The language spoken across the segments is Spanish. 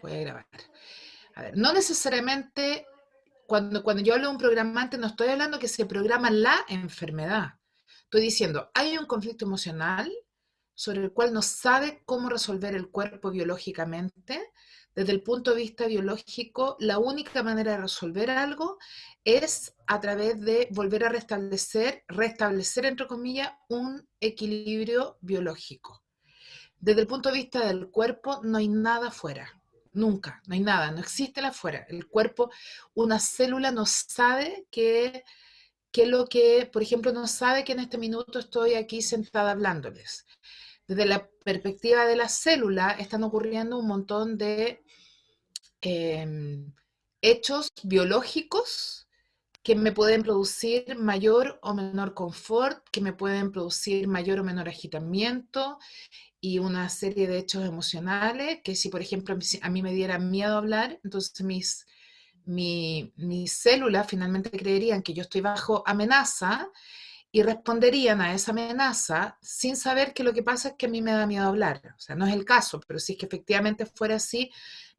Voy a grabar. A ver, no necesariamente, cuando yo hablo de un programante, no estoy hablando que se programa la enfermedad. Estoy diciendo, hay un conflicto emocional sobre el cual no sabe cómo resolver el cuerpo biológicamente. Desde el punto de vista biológico, la única manera de resolver algo es a través de volver a restablecer entre comillas, un equilibrio biológico. Desde el punto de vista del cuerpo, no hay nada afuera. Nunca, no hay nada, no existe el afuera. El cuerpo, una célula no sabe que lo que, por ejemplo, no sabe que en este minuto estoy aquí sentada hablándoles. Desde la perspectiva de la célula están ocurriendo un montón de eh, hechos biológicos que me pueden producir mayor o menor confort, que me pueden producir mayor o menor agitamiento, y una serie de hechos emocionales que si, por ejemplo, a mí me diera miedo hablar, entonces mis células finalmente creerían que yo estoy bajo amenaza y responderían a esa amenaza sin saber que lo que pasa es que a mí me da miedo hablar. O sea, no es el caso, pero si es que efectivamente fuera así,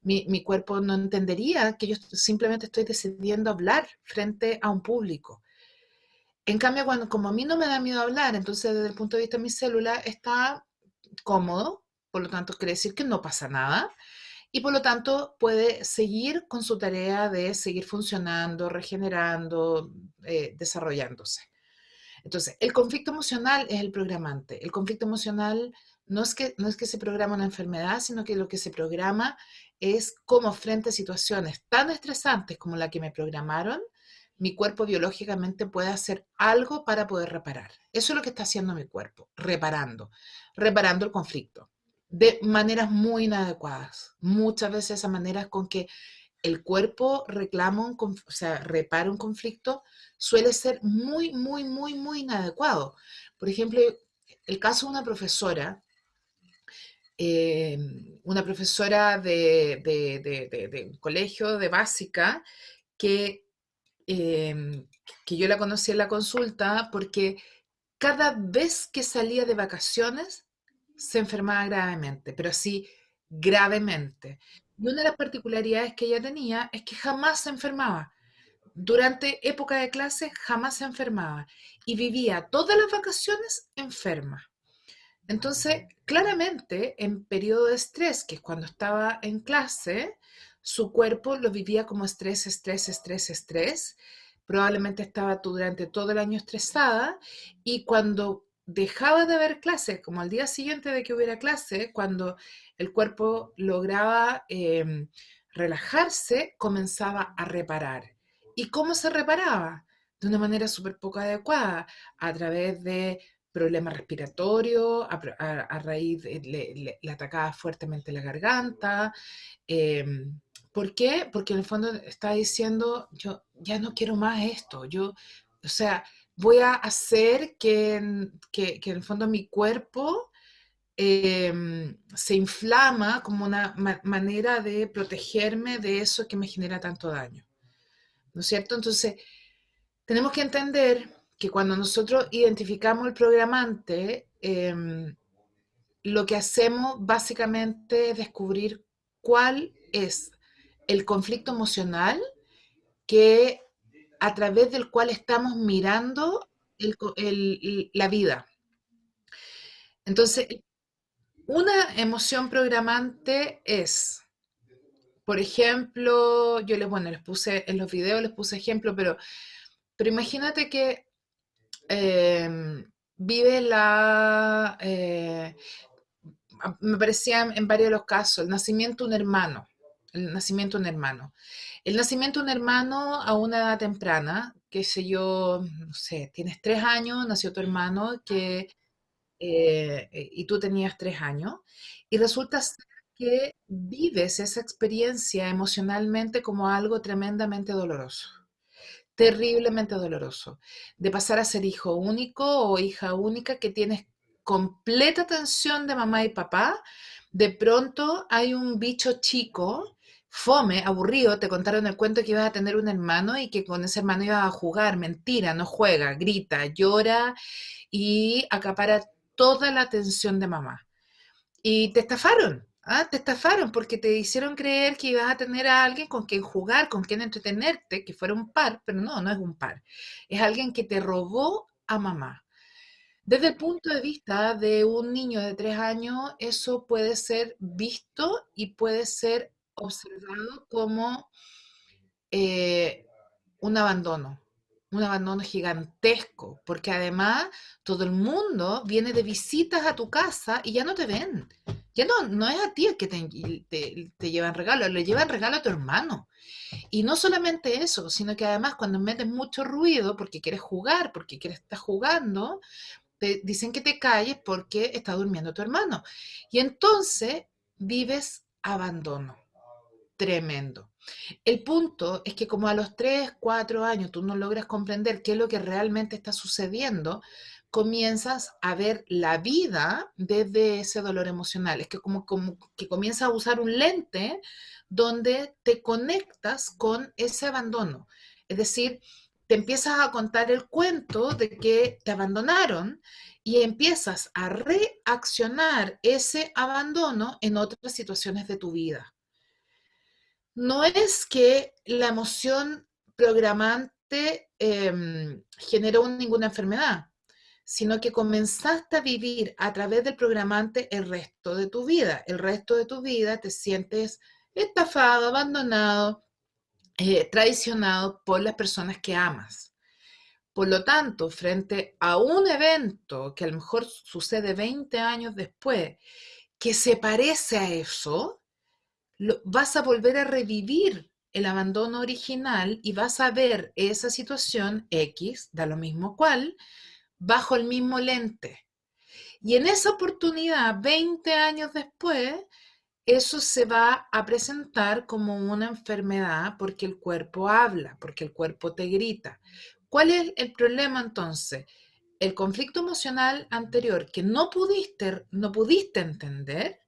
mi cuerpo no entendería que yo simplemente estoy decidiendo hablar frente a un público. En cambio, como a mí no me da miedo hablar, entonces desde el punto de vista de mi célula está cómodo, por lo tanto quiere decir que no pasa nada y por lo tanto puede seguir con su tarea de seguir funcionando, regenerando, desarrollándose. Entonces, el conflicto emocional es el programante. El conflicto emocional no es que se programa una enfermedad, sino que lo que se programa es cómo frente a situaciones tan estresantes como la que me programaron, mi cuerpo biológicamente puede hacer algo para poder reparar. Eso es lo que está haciendo mi cuerpo, reparando el conflicto de maneras muy inadecuadas. Muchas veces esas maneras con que el cuerpo reclama, o sea, repara un conflicto, suele ser muy, muy, muy, muy inadecuado. Por ejemplo, el caso de eh, una profesora de un colegio de básica, que, eh, que yo la conocí en la consulta porque cada vez que salía de vacaciones se enfermaba gravemente, pero así gravemente. Y una de las particularidades que ella tenía es que jamás se enfermaba. Durante época de clase jamás se enfermaba y vivía todas las vacaciones enferma. Entonces, claramente, en periodo de estrés, que es cuando estaba en clase, su cuerpo lo vivía como estrés, estrés, estrés, estrés. Probablemente estaba durante todo el año estresada y cuando dejaba de haber clase, como al día siguiente de que hubiera clase, cuando el cuerpo lograba relajarse, comenzaba a reparar. ¿Y cómo se reparaba? De una manera súper poco adecuada, a través de problemas respiratorios, a raíz le atacaba fuertemente la garganta. eh, ¿Por qué? Porque en el fondo está diciendo, yo ya no quiero más esto, o sea, voy a hacer que en el fondo mi cuerpo se inflama como una manera de protegerme de eso que me genera tanto daño, ¿no es cierto? Entonces, tenemos que entender que cuando nosotros identificamos el programante, lo que hacemos básicamente es descubrir cuál es el conflicto emocional que a través del cual estamos mirando la vida. Entonces, una emoción programante es, por ejemplo, bueno, les puse en los videos, les puse ejemplo, pero imagínate que vive me parecía en varios de los casos, el nacimiento de un hermano, el nacimiento de un hermano. El nacimiento de un hermano a una edad temprana, qué sé yo, no sé, tienes 3 años, nació tu hermano y tú tenías 3 años, y resulta ser que vives esa experiencia emocionalmente como algo tremendamente doloroso, terriblemente doloroso, de pasar a ser hijo único o hija única, que tienes completa atención de mamá y papá. De pronto hay un bicho chico, fome, aburrido, te contaron el cuento que ibas a tener un hermano y que con ese hermano ibas a jugar. Mentira, no juega, grita, llora y acapara toda la atención de mamá. Y te estafaron. Ah, te estafaron porque te hicieron creer que ibas a tener a alguien con quien jugar, con quien entretenerte, que fuera un par, pero no, no es un par. Es alguien que te robó a mamá. Desde el punto de vista de un niño de 3 años, eso puede ser visto y puede ser observado como eh, un abandono gigantesco, porque además todo el mundo viene de visitas a tu casa y ya no te ven. Ya no, no es a ti el que te llevan regalo, le llevan regalo a tu hermano. Y no solamente eso, sino que además cuando metes mucho ruido porque quieres jugar, porque quieres estar jugando, te dicen que te calles porque está durmiendo tu hermano. Y entonces vives abandono tremendo. El punto es que como a los 3, 4 años tú no logras comprender qué es lo que realmente está sucediendo, comienzas a ver la vida desde ese dolor emocional. Es que como que comienzas a usar un lente donde te conectas con ese abandono. Es decir, te empiezas a contar el cuento de que te abandonaron y empiezas a reaccionar ese abandono en otras situaciones de tu vida. No es que la emoción programante generó ninguna enfermedad, sino que comenzaste a vivir a través del programante el resto de tu vida. El resto de tu vida te sientes estafado, abandonado, traicionado por las personas que amas. Por lo tanto, frente a un evento que a lo mejor sucede 20 años después, que se parece a eso, vas a volver a revivir el abandono original y vas a ver esa situación X, da lo mismo cual, bajo el mismo lente. Y en esa oportunidad, 20 años después, eso se va a presentar como una enfermedad porque el cuerpo habla, porque el cuerpo te grita. ¿Cuál es el problema entonces? El conflicto emocional anterior que no pudiste entender,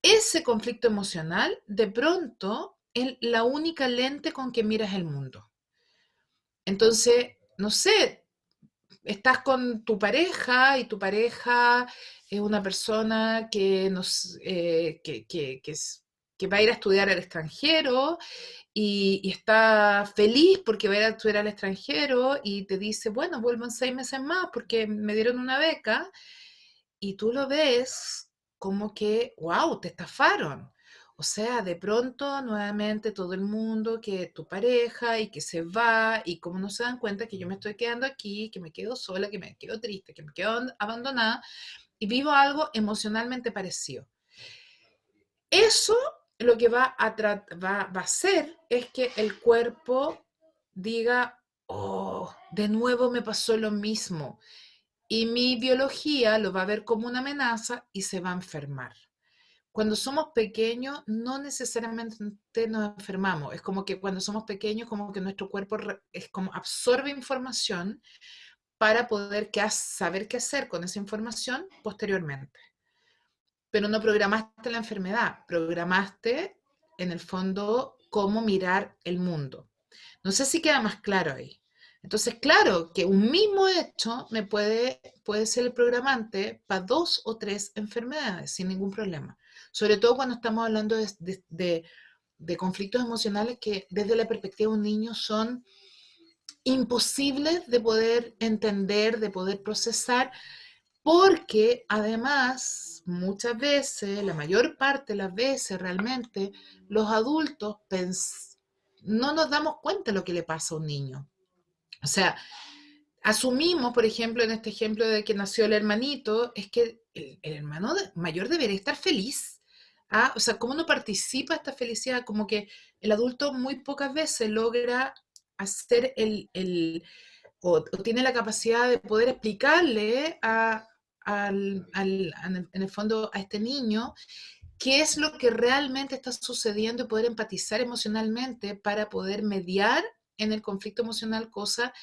ese conflicto emocional de pronto es la única lente con que miras el mundo. Entonces, no sé, estás con tu pareja y tu pareja es una persona que va a ir a estudiar al extranjero y está feliz porque va a ir a estudiar al extranjero y te dice, bueno, vuelvo en 6 meses más porque me dieron una beca y tú lo ves como que, wow, te estafaron. O sea, de pronto nuevamente todo el mundo, que tu pareja y que se va y como no se dan cuenta que yo me estoy quedando aquí, que me quedo sola, que me quedo triste, que me quedo abandonada y vivo algo emocionalmente parecido. Eso lo que va a hacer es que el cuerpo diga, oh, de nuevo me pasó lo mismo. Y mi biología lo va a ver como una amenaza y se va a enfermar. Cuando somos pequeños, no necesariamente nos enfermamos. Es como que cuando somos pequeños, como que nuestro cuerpo es como absorbe información para poder saber qué hacer con esa información posteriormente. Pero no programaste la enfermedad, programaste en el fondo cómo mirar el mundo. No sé si queda más claro ahí. Entonces, claro que un mismo hecho puede ser el programante para 2 o 3 enfermedades sin ningún problema. Sobre todo cuando estamos hablando de conflictos emocionales que desde la perspectiva de un niño son imposibles de poder entender, de poder procesar, porque además muchas veces, la mayor parte de las veces realmente, los adultos no nos damos cuenta de lo que le pasa a un niño. O sea, asumimos, por ejemplo, en este ejemplo de que nació el hermanito, es que el hermano mayor debería estar feliz. ¿Ah? O sea, ¿cómo no participa esta felicidad? Como que el adulto muy pocas veces logra hacer o tiene la capacidad de poder explicarle en el fondo a este niño qué es lo que realmente está sucediendo y poder empatizar emocionalmente para poder mediar en el conflicto emocional, cosa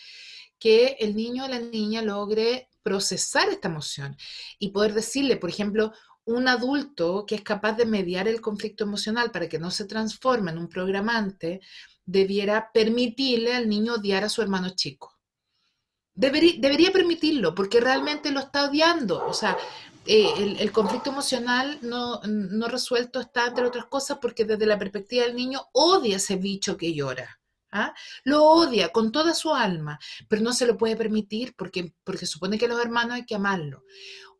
que el niño o la niña logre procesar esta emoción y poder decirle, por ejemplo, un adulto que es capaz de mediar el conflicto emocional para que no se transforme en un programante, debiera permitirle al niño odiar a su hermano chico. Debería permitirlo, porque realmente lo está odiando. O sea, el conflicto emocional no resuelto está, entre otras cosas, porque desde la perspectiva del niño odia ese bicho que llora. ¿Ah? Lo odia con toda su alma, pero no se lo puede permitir porque supone que los hermanos hay que amarlo.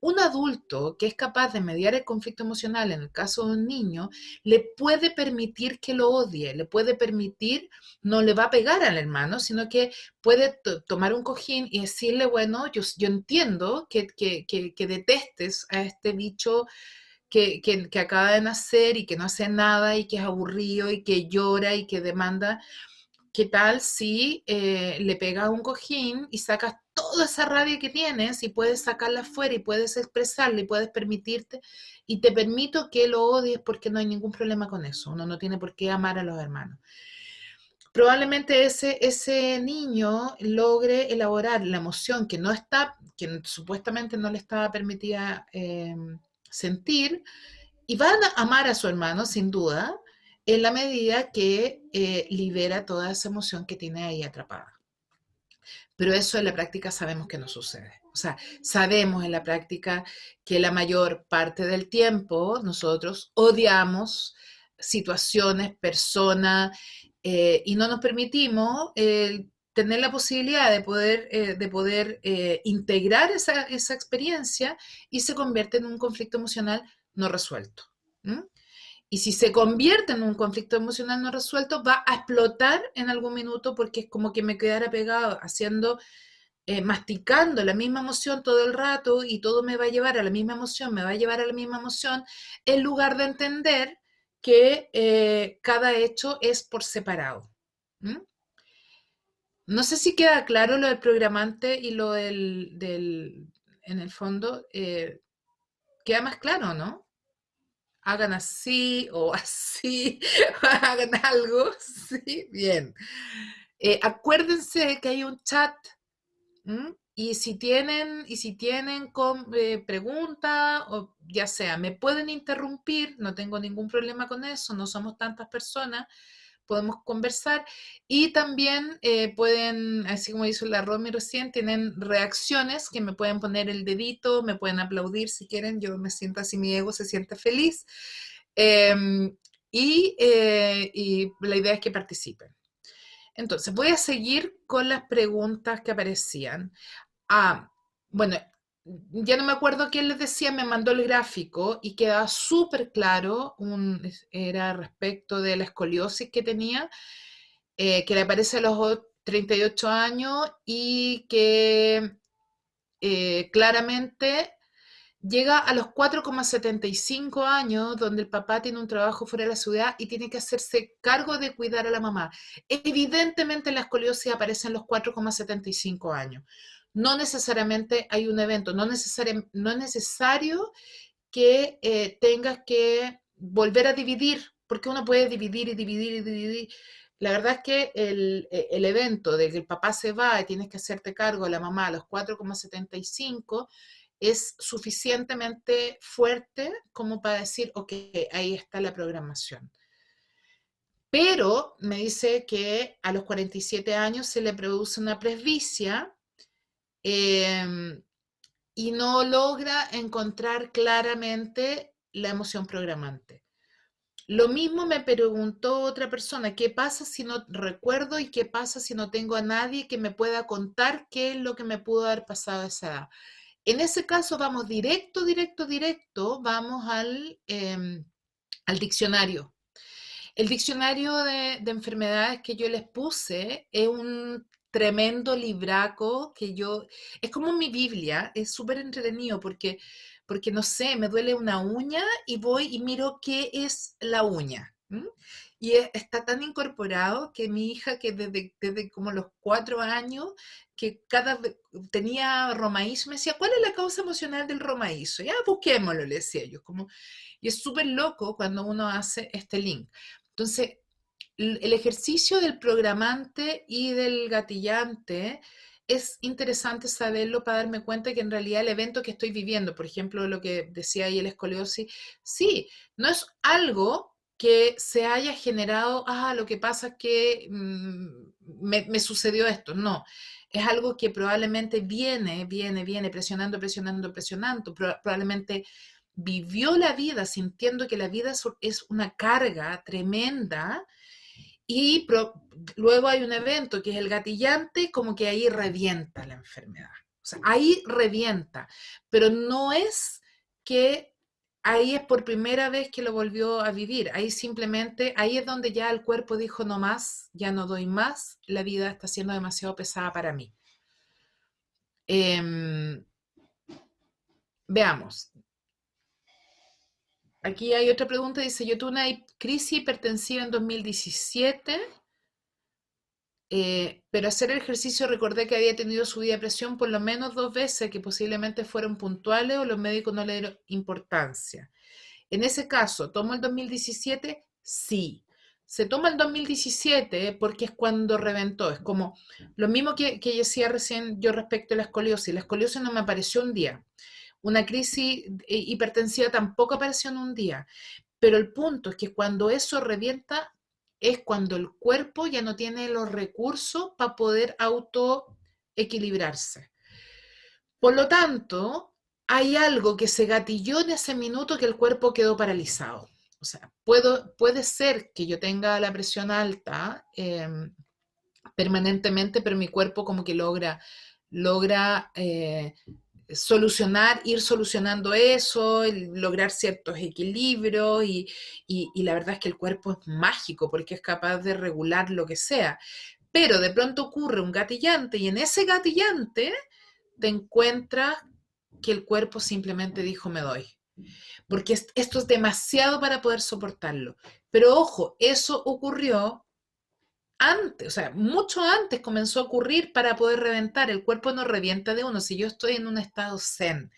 Un adulto que es capaz de mediar el conflicto emocional, en el caso de un niño, le puede permitir que lo odie, le puede permitir, no le va a pegar al hermano, sino que puede tomar un cojín y decirle, bueno, yo entiendo que detestes a este bicho que acaba de nacer y que no hace nada y que es aburrido y que llora y que demanda. ¿Qué tal si le pegas un cojín y sacas toda esa rabia que tienes y puedes sacarla afuera y puedes expresarla y puedes permitirte y te permito que lo odies porque no hay ningún problema con eso? Uno no tiene por qué amar a los hermanos. Probablemente ese niño logre elaborar la emoción que no está, que supuestamente no le estaba permitida sentir, y van a amar a su hermano, sin duda, en la medida que libera toda esa emoción que tiene ahí atrapada. Pero eso en la práctica sabemos que no sucede. O sea, sabemos en la práctica que la mayor parte del tiempo nosotros odiamos situaciones, personas, y no nos permitimos tener la posibilidad de poder integrar esa experiencia y se convierte en un conflicto emocional no resuelto. ¿Mm? Y si se convierte en un conflicto emocional no resuelto, va a explotar en algún minuto porque es como que me quedara pegado haciendo, masticando la misma emoción todo el rato y todo me va a llevar a la misma emoción, me va a llevar a la misma emoción, en lugar de entender que cada hecho es por separado. ¿Mm? No sé si queda claro lo del programante y lo en el fondo, queda más claro, ¿no? Hagan así o así, hagan algo, sí, bien. Acuérdense que hay un chat. ¿Mm? Y si tienen preguntas, o ya sea, me pueden interrumpir, no tengo ningún problema con eso, no somos tantas personas, podemos conversar. Y también pueden, así como hizo la Romy recién, tienen reacciones que me pueden poner el dedito, me pueden aplaudir si quieren, yo me siento así, mi ego se siente feliz. Em, y la idea es que participen. Entonces, voy a seguir con las preguntas que aparecían. Ah, bueno, ya no me acuerdo quién les decía, me mandó el gráfico y quedaba súper claro, era respecto de la escoliosis que tenía, que le aparece a los 38 años y que claramente llega a los 4,75 años, donde el papá tiene un trabajo fuera de la ciudad y tiene que hacerse cargo de cuidar a la mamá. Evidentemente la escoliosis aparece en los 4,75 años. No necesariamente hay un evento, no es necesario que tengas que volver a dividir, porque uno puede dividir y dividir y dividir. La verdad es que el evento de que el papá se va y tienes que hacerte cargo de la mamá a los 4,75 es suficientemente fuerte como para decir, ok, ahí está la programación. Pero me dice que a los 47 años se le produce una presbicia, eh, y no logra encontrar claramente la emoción programante. Lo mismo me preguntó otra persona, ¿qué pasa si no recuerdo y qué pasa si no tengo a nadie que me pueda contar qué es lo que me pudo haber pasado a esa edad? En ese caso vamos directo, directo, directo, vamos al diccionario. El diccionario de enfermedades que yo les puse es un tremendo libraco que es como mi Biblia, es súper entretenido porque no sé, me duele una uña y voy y miro qué es la uña. ¿M? Y está tan incorporado que mi hija, que desde como los 4 años, que cada vez tenía romaízo, me decía, ¿cuál es la causa emocional del romaízo? Ya, busquémoslo, le decía yo. Y es súper loco cuando uno hace este link. Entonces, el ejercicio del programante y del gatillante es interesante saberlo para darme cuenta que en realidad el evento que estoy viviendo, por ejemplo, lo que decía ahí el escoliosis, sí, no es algo que se haya generado, lo que pasa es que me sucedió esto, no. Es algo que probablemente viene presionando, presionando, presionando. Probablemente vivió la vida sintiendo que la vida es una carga tremenda y luego hay un evento que es el gatillante, como que ahí revienta la enfermedad. O sea, ahí revienta, pero no es que ahí es por primera vez que lo volvió a vivir. Ahí simplemente, ahí es donde ya el cuerpo dijo no más, ya no doy más, la vida está siendo demasiado pesada para mí. Veamos. Aquí hay otra pregunta, dice, yo tuve una crisis hipertensiva en 2017, pero hacer el ejercicio recordé que había tenido subida de presión por lo menos 2 veces, que posiblemente fueron puntuales o los médicos no le dieron importancia. En ese caso, ¿tomo el 2017? Sí. Se toma el 2017 porque es cuando reventó. Es como lo mismo que decía recién yo respecto a la escoliosis. La escoliosis no me apareció un día. Una crisis hipertensiva tampoco apareció en un día. Pero el punto es que cuando eso revienta es cuando el cuerpo ya no tiene los recursos para poder autoequilibrarse. Por lo tanto, hay algo que se gatilló en ese minuto que el cuerpo quedó paralizado. O sea, puede ser que yo tenga la presión alta permanentemente, pero mi cuerpo como que logra ir solucionando eso, lograr ciertos equilibrios y la verdad es que el cuerpo es mágico porque es capaz de regular lo que sea. Pero de pronto ocurre un gatillante y en ese gatillante te encuentras que el cuerpo simplemente dijo me doy. Porque esto es demasiado para poder soportarlo. Pero ojo, eso ocurrió antes, o sea, mucho antes comenzó a ocurrir para poder reventar. El cuerpo no revienta de uno. Si yo estoy en un estado zen,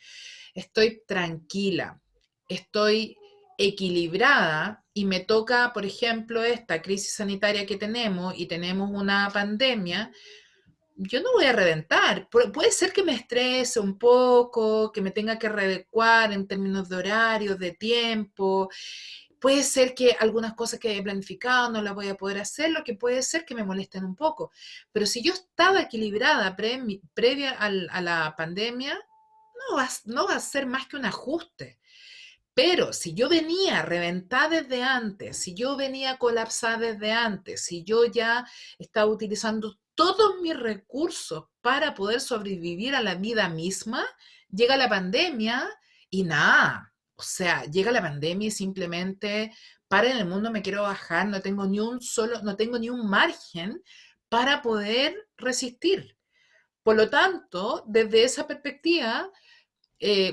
estoy tranquila, estoy equilibrada y me toca, por ejemplo, esta crisis sanitaria que tenemos y tenemos una pandemia, yo no voy a reventar. Puede ser que me estrese un poco, que me tenga que readecuar en términos de horarios, de tiempo. Puede ser que algunas cosas que he planificado no las voy a poder hacer, lo que puede ser que me molesten un poco. Pero si yo estaba equilibrada previa a la pandemia, no va a ser más que un ajuste. Pero si yo venía reventada desde antes, si yo venía colapsada desde antes, si yo ya estaba utilizando todos mis recursos para poder sobrevivir a la vida misma, llega la pandemia y nada. O sea, llega la pandemia y simplemente para en el mundo me quiero bajar, no tengo ni un margen para poder resistir. Por lo tanto, desde esa perspectiva,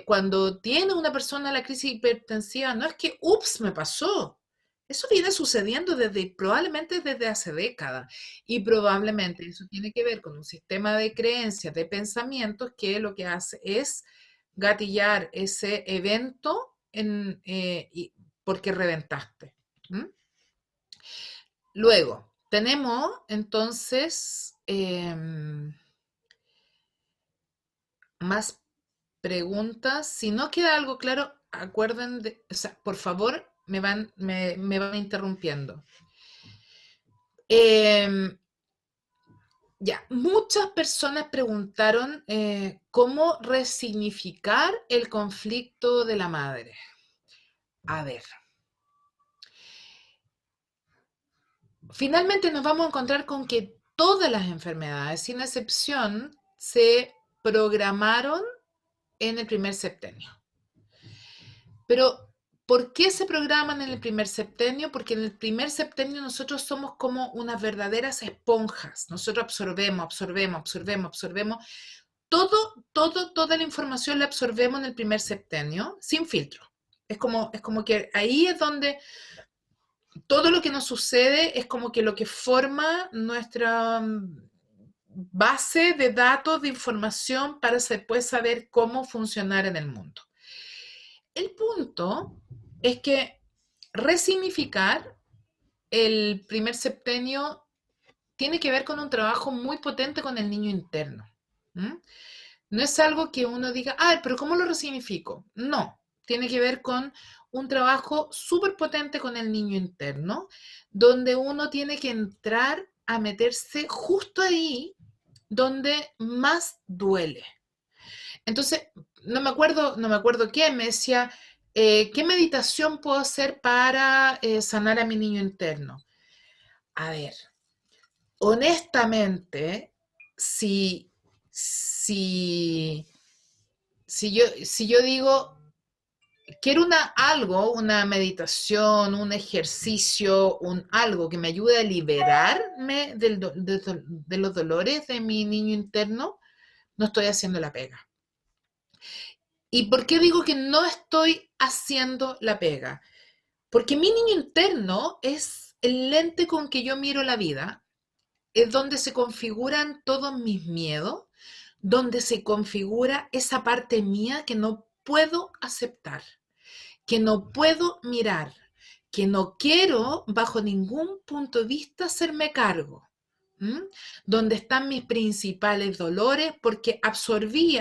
cuando tiene una persona la crisis hipertensiva, no es que, ups, me pasó. Eso viene sucediendo probablemente desde hace décadas. Y probablemente eso tiene que ver con un sistema de creencias, de pensamientos, que lo que hace es gatillar ese evento porque reventaste. ¿Mm? Luego, tenemos entonces más preguntas. Si no queda algo claro, o sea, por favor, me van interrumpiendo. Ya, muchas personas preguntaron cómo resignificar el conflicto de la madre. A ver, finalmente nos vamos a encontrar con que todas las enfermedades, sin excepción, se programaron en el primer septenio. Pero, ¿por qué se programan en el primer septenio? Porque en el primer septenio nosotros somos como unas verdaderas esponjas. Nosotros absorbemos. Toda la información la absorbemos en el primer septenio, sin filtro. Es como que ahí es donde todo lo que nos sucede es como que lo que forma nuestra base de datos, de información para después saber cómo funcionar en el mundo. El punto es que resignificar el primer septenio tiene que ver con un trabajo muy potente con el niño interno. No es algo que uno diga, pero ¿cómo lo resignifico? No, tiene que ver con un trabajo súper potente con el niño interno, donde uno tiene que entrar a meterse justo ahí donde más duele. Entonces, no me acuerdo quién me decía, ¿qué meditación puedo hacer para sanar a mi niño interno? A ver, honestamente, si, si, si yo digo, quiero una meditación, un ejercicio, algo que me ayude a liberarme de los dolores de mi niño interno, no estoy haciendo la pega. ¿Y por qué digo que no estoy haciendo la pega? Porque mi niño interno es el lente con que yo miro la vida, es donde se configuran todos mis miedos, donde se configura esa parte mía que no puedo aceptar, que no puedo mirar, que no quiero bajo ningún punto de vista hacerme cargo. ¿Mm? Donde están mis principales dolores, porque absorbí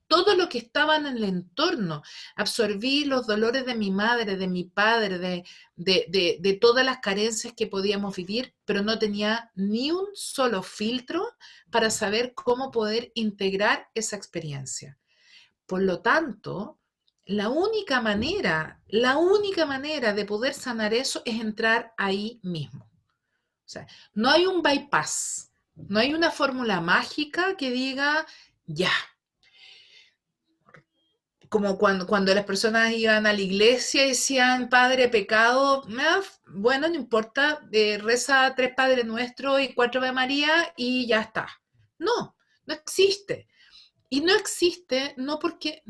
todo lo que estaba en el entorno. Absorbí los dolores de mi madre, de mi padre, de todas las carencias que podíamos vivir, pero no tenía ni un solo filtro para saber cómo poder integrar esa experiencia. Por lo tanto, la única manera de poder sanar eso es entrar ahí mismo. O sea, no hay un bypass, no hay una fórmula mágica que diga, ya, como cuando las personas iban a la iglesia y decían, Padre, pecado, bueno, no importa, reza 3 Padre Nuestro y 4 Ave María y ya está. No, no existe. Y no existe no porque,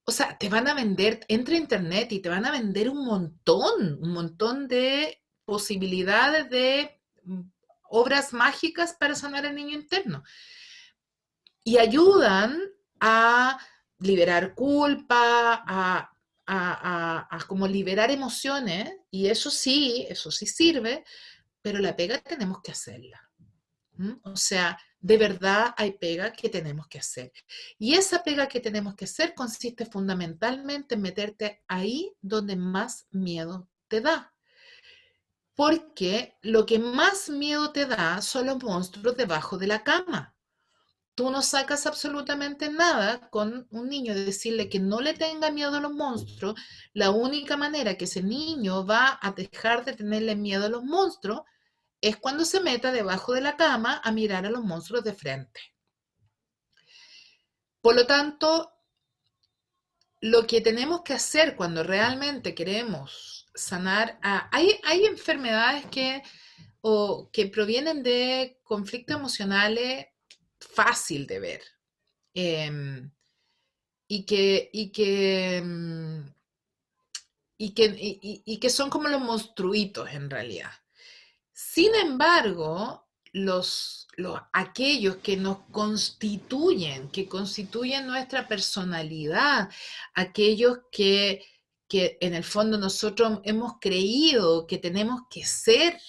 o sea, te van a vender, entra a internet y te van a vender un montón de posibilidades de obras mágicas para sanar el niño interno. Y ayudan a liberar culpa, a como liberar emociones, y eso sí sirve, pero la pega tenemos que hacerla. O sea, de verdad hay pega que tenemos que hacer. Y esa pega que tenemos que hacer consiste fundamentalmente en meterte ahí donde más miedo te da. Porque lo que más miedo te da son los monstruos debajo de la cama. Tú no sacas absolutamente nada con un niño de decirle que no le tenga miedo a los monstruos. La única manera que ese niño va a dejar de tenerle miedo a los monstruos es cuando se meta debajo de la cama a mirar a los monstruos de frente. Por lo tanto, lo que tenemos que hacer cuando realmente queremos sanar, hay enfermedades que provienen de conflictos emocionales fácil de ver eh, y que, y que, y que son como los monstruitos en realidad. Sin embargo, aquellos que nos constituyen, que constituyen nuestra personalidad, aquellos que en el fondo nosotros hemos creído que tenemos que ser,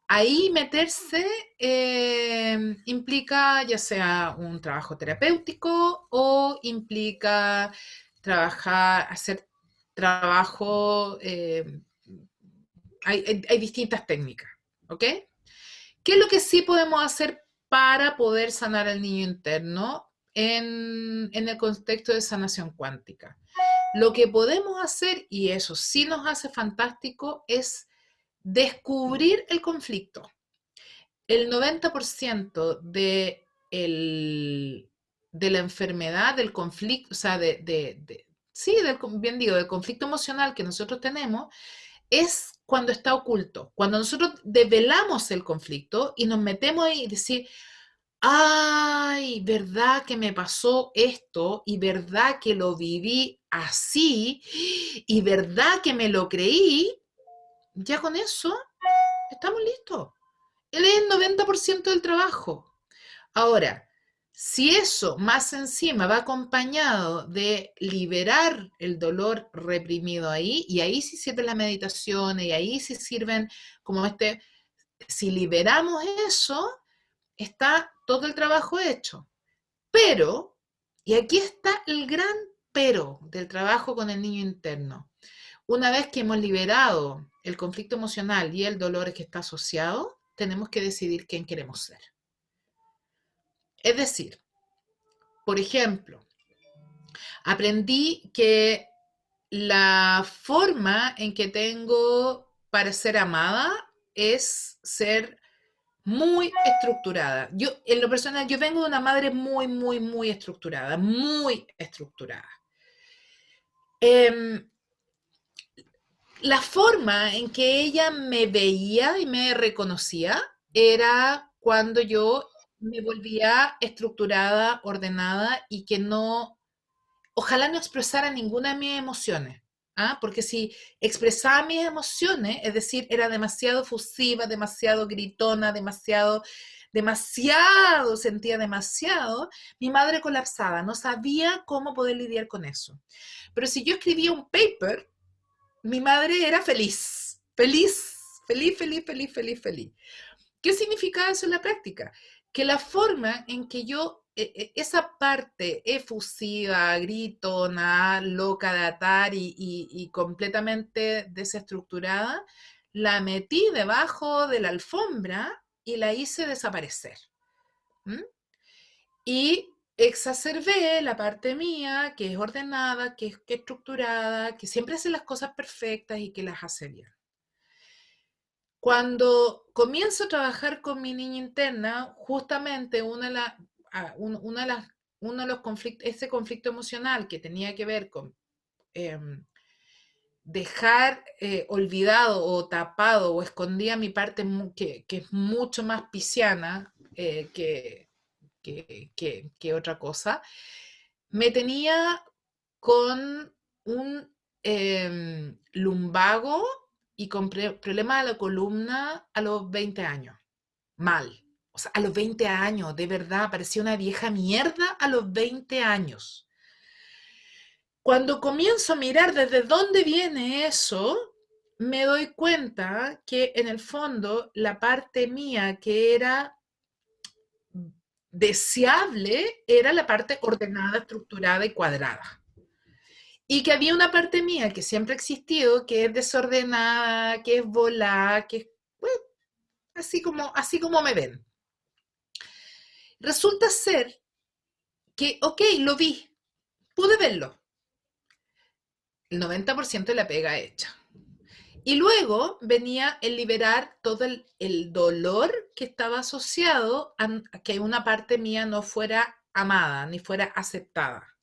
ahí meterse implica ya sea un trabajo terapéutico o implica hacer trabajo hay distintas técnicas, ¿ok? ¿Qué es lo que sí podemos hacer para poder sanar al niño interno en el contexto de sanación cuántica? Lo que podemos hacer, y eso sí nos hace fantástico, es descubrir el conflicto. El 90% de la enfermedad, del conflicto, o sea, sí, bien digo, del conflicto emocional que nosotros tenemos, es cuando está oculto, cuando nosotros develamos el conflicto y nos metemos ahí y decir, ay, verdad que me pasó esto y verdad que lo viví así y verdad que me lo creí, ya con eso estamos listos. Él es el 90% del trabajo. Ahora, si eso más encima va acompañado de liberar el dolor reprimido ahí, y ahí sí sirven las meditaciones, y ahí sí sirven como si liberamos eso, está todo el trabajo hecho. Pero, y aquí está el gran pero del trabajo con el niño interno, Una vez que hemos liberado el conflicto emocional y el dolor que está asociado, tenemos que decidir quién queremos ser. Es decir, por ejemplo, aprendí que la forma en que tengo para ser amada es ser muy estructurada. Yo, en lo personal, yo vengo de una madre muy, muy, muy estructurada, muy estructurada. Eh, la forma en que ella me veía y me reconocía era cuando yo me volvía estructurada, ordenada y que no, ojalá no expresara ninguna de mis emociones. ¿Ah? Porque si expresaba mis emociones, es decir, era demasiado fusiva, demasiado gritona, demasiado, sentía demasiado, mi madre colapsaba, no sabía cómo poder lidiar con eso. Pero si yo escribía un paper, mi madre era feliz, feliz, feliz, feliz, feliz, feliz, feliz. ¿Qué significa eso en la práctica? Que la forma en que yo, esa parte efusiva, gritona, loca de atar y completamente desestructurada, la metí debajo de la alfombra y la hice desaparecer. ¿Mm? Y exacerbé la parte mía, que es ordenada, que es estructurada, que siempre hace las cosas perfectas y que las hace bien. Cuando comienzo a trabajar con mi niña interna, justamente uno de los conflictos, ese conflicto emocional que tenía que ver con eh, dejar olvidado o tapado o escondida mi parte que es mucho más pisciana que otra cosa, me tenía con un lumbago y con problemas de la columna a los 20 años. Mal. O sea, a los 20 años, de verdad, parecía una vieja mierda a los 20 años. Cuando comienzo a mirar desde dónde viene eso, me doy cuenta que en el fondo la parte mía que era deseable era la parte ordenada, estructurada y cuadrada. Y que había una parte mía que siempre ha existido, que es desordenada, que es volada, que es bueno, así como me ven. Resulta ser que, ok, lo vi, pude verlo, el 90% de la pega hecha. Y luego venía el liberar todo el dolor que estaba asociado a que una parte mía no fuera amada ni fuera aceptada.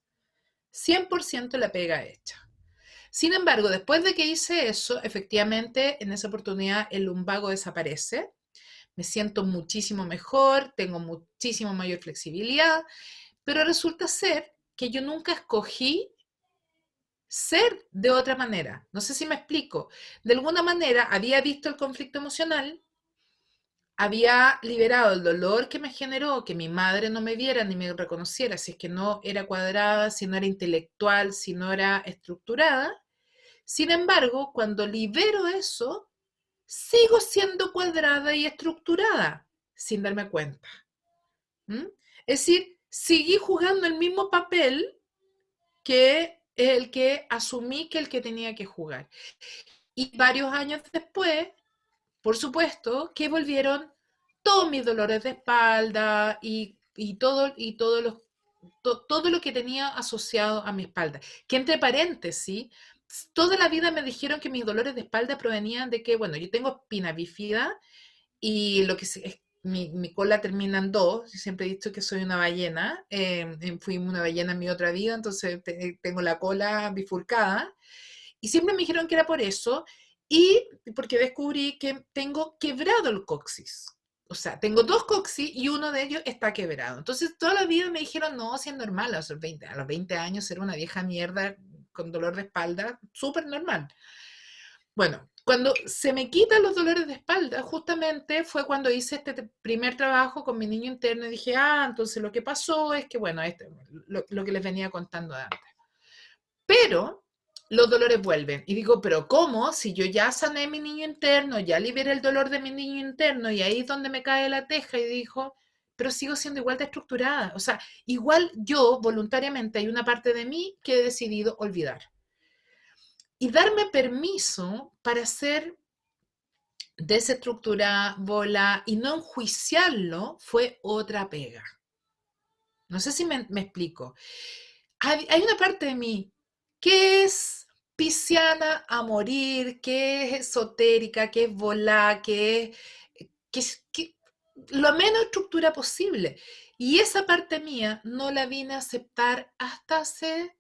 100% la pega hecha. Sin embargo, después de que hice eso, efectivamente, en esa oportunidad el lumbago desaparece, me siento muchísimo mejor, tengo muchísimo mayor flexibilidad, pero resulta ser que yo nunca escogí ser de otra manera. No sé si me explico. De alguna manera había visto el conflicto emocional, había liberado el dolor que me generó, que mi madre no me viera ni me reconociera, si es que no era cuadrada, si no era intelectual, si no era estructurada. Sin embargo, cuando libero eso, sigo siendo cuadrada y estructurada, sin darme cuenta. ¿Mm? Es decir, seguí jugando el mismo papel que el que asumí que el que tenía que jugar. Y varios años después, por supuesto, que volvieron todos mis dolores de espalda todo lo que tenía asociado a mi espalda. Que entre paréntesis, toda la vida me dijeron que mis dolores de espalda provenían de que, bueno, yo tengo espina bífida y lo que es, mi cola termina en dos. Yo siempre he dicho que soy una ballena. Fui una ballena en mi otra vida, entonces tengo la cola bifurcada. Y siempre me dijeron que era por eso. Y porque descubrí que tengo quebrado el coxis. O sea, tengo dos coxis y uno de ellos está quebrado. Entonces, toda la vida me dijeron, no, si es normal, a los 20 años ser una vieja mierda con dolor de espalda, súper normal. Bueno, cuando se me quitan los dolores de espalda, justamente fue cuando hice este primer trabajo con mi niño interno y dije, ah, entonces lo que pasó es que, bueno, lo que les venía contando antes. Pero los dolores vuelven. Y digo, pero ¿cómo? Si yo ya sané mi niño interno, ya liberé el dolor de mi niño interno y ahí es donde me cae la teja y dijo, pero sigo siendo igual de estructurada. O sea, igual yo voluntariamente hay una parte de mí que he decidido olvidar. y darme permiso para ser desestructurada, bola, y no enjuiciarlo fue otra pega. No sé si me explico. Hay una parte de mí que es pisciana a morir, que es esotérica, que es volá, que lo menos estructura posible. Y esa parte mía no la vine a aceptar hasta hace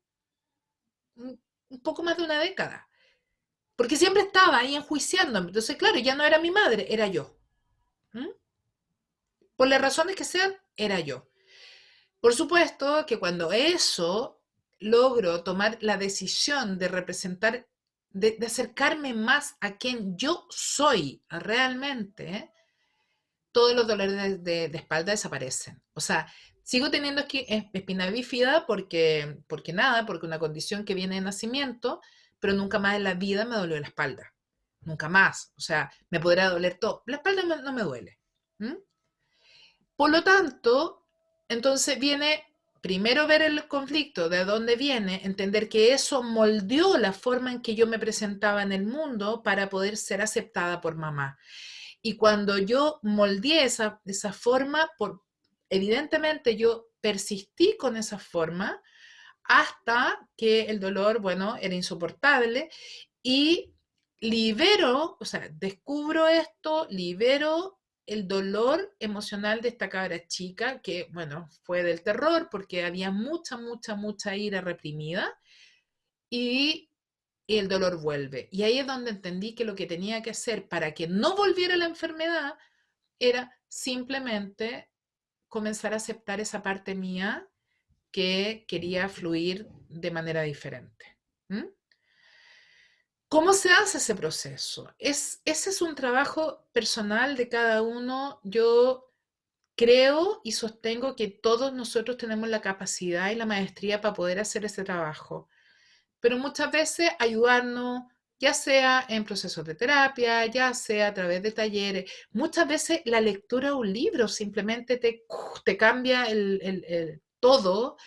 un poco más de una década. Porque siempre estaba ahí enjuiciándome. Entonces, claro, ya no era mi madre, era yo. ¿Mm? Por las razones que sean, era yo. Por supuesto que cuando eso logro tomar la decisión de representar, de acercarme más a quien yo soy realmente, todos los dolores de espalda desaparecen. O sea, sigo teniendo espina bífida porque una condición que viene de nacimiento, pero nunca más en la vida me dolió la espalda. Nunca más. O sea, me podrá doler todo. La espalda no me duele. ¿Mm? Por lo tanto, entonces viene primero ver el conflicto, de dónde viene, entender que eso moldeó la forma en que yo me presentaba en el mundo para poder ser aceptada por mamá. Y cuando yo moldeé esa forma, evidentemente yo persistí con esa forma hasta que el dolor, bueno, era insoportable y libero, o sea, descubro esto, libero el dolor emocional de esta cabra chica, que, bueno, fue del terror porque había mucha ira reprimida y el dolor vuelve. Y ahí es donde entendí que lo que tenía que hacer para que no volviera la enfermedad era simplemente comenzar a aceptar esa parte mía que quería fluir de manera diferente. ¿Mm? ¿Cómo se hace ese proceso? Ese es un trabajo personal de cada uno. Yo creo y sostengo que todos nosotros tenemos la capacidad y la maestría para poder hacer ese trabajo, pero muchas veces ayudarnos, ya sea en procesos de terapia, ya sea a través de talleres, muchas veces la lectura de un libro simplemente te cambia todo.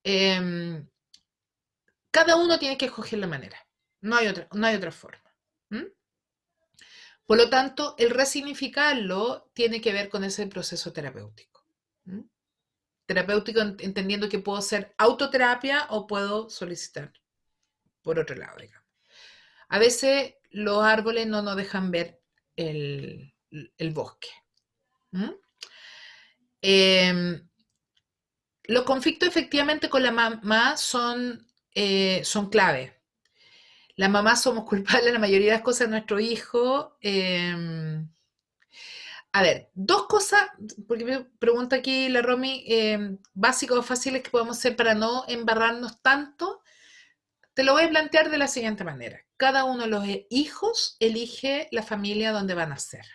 Em, Cada uno tiene que escoger la manera, no hay otra forma. ¿Mm? Por lo tanto, el resignificarlo tiene que ver con ese proceso terapéutico. ¿Mm? Terapéutico entendiendo que puedo ser autoterapia o puedo solicitar por otro lado, digamos. A veces los árboles no nos dejan ver el bosque. ¿Mm? Eh, los conflictos efectivamente con la mamá son clave. Las mamás somos culpables de la mayoría de las cosas de nuestro hijo. A ver, dos cosas, porque me pregunta aquí la Romy, básicos o fáciles que podemos hacer para no embarrarnos tanto. Te lo voy a plantear de la siguiente manera. Cada uno de los hijos elige la familia donde van a nacer.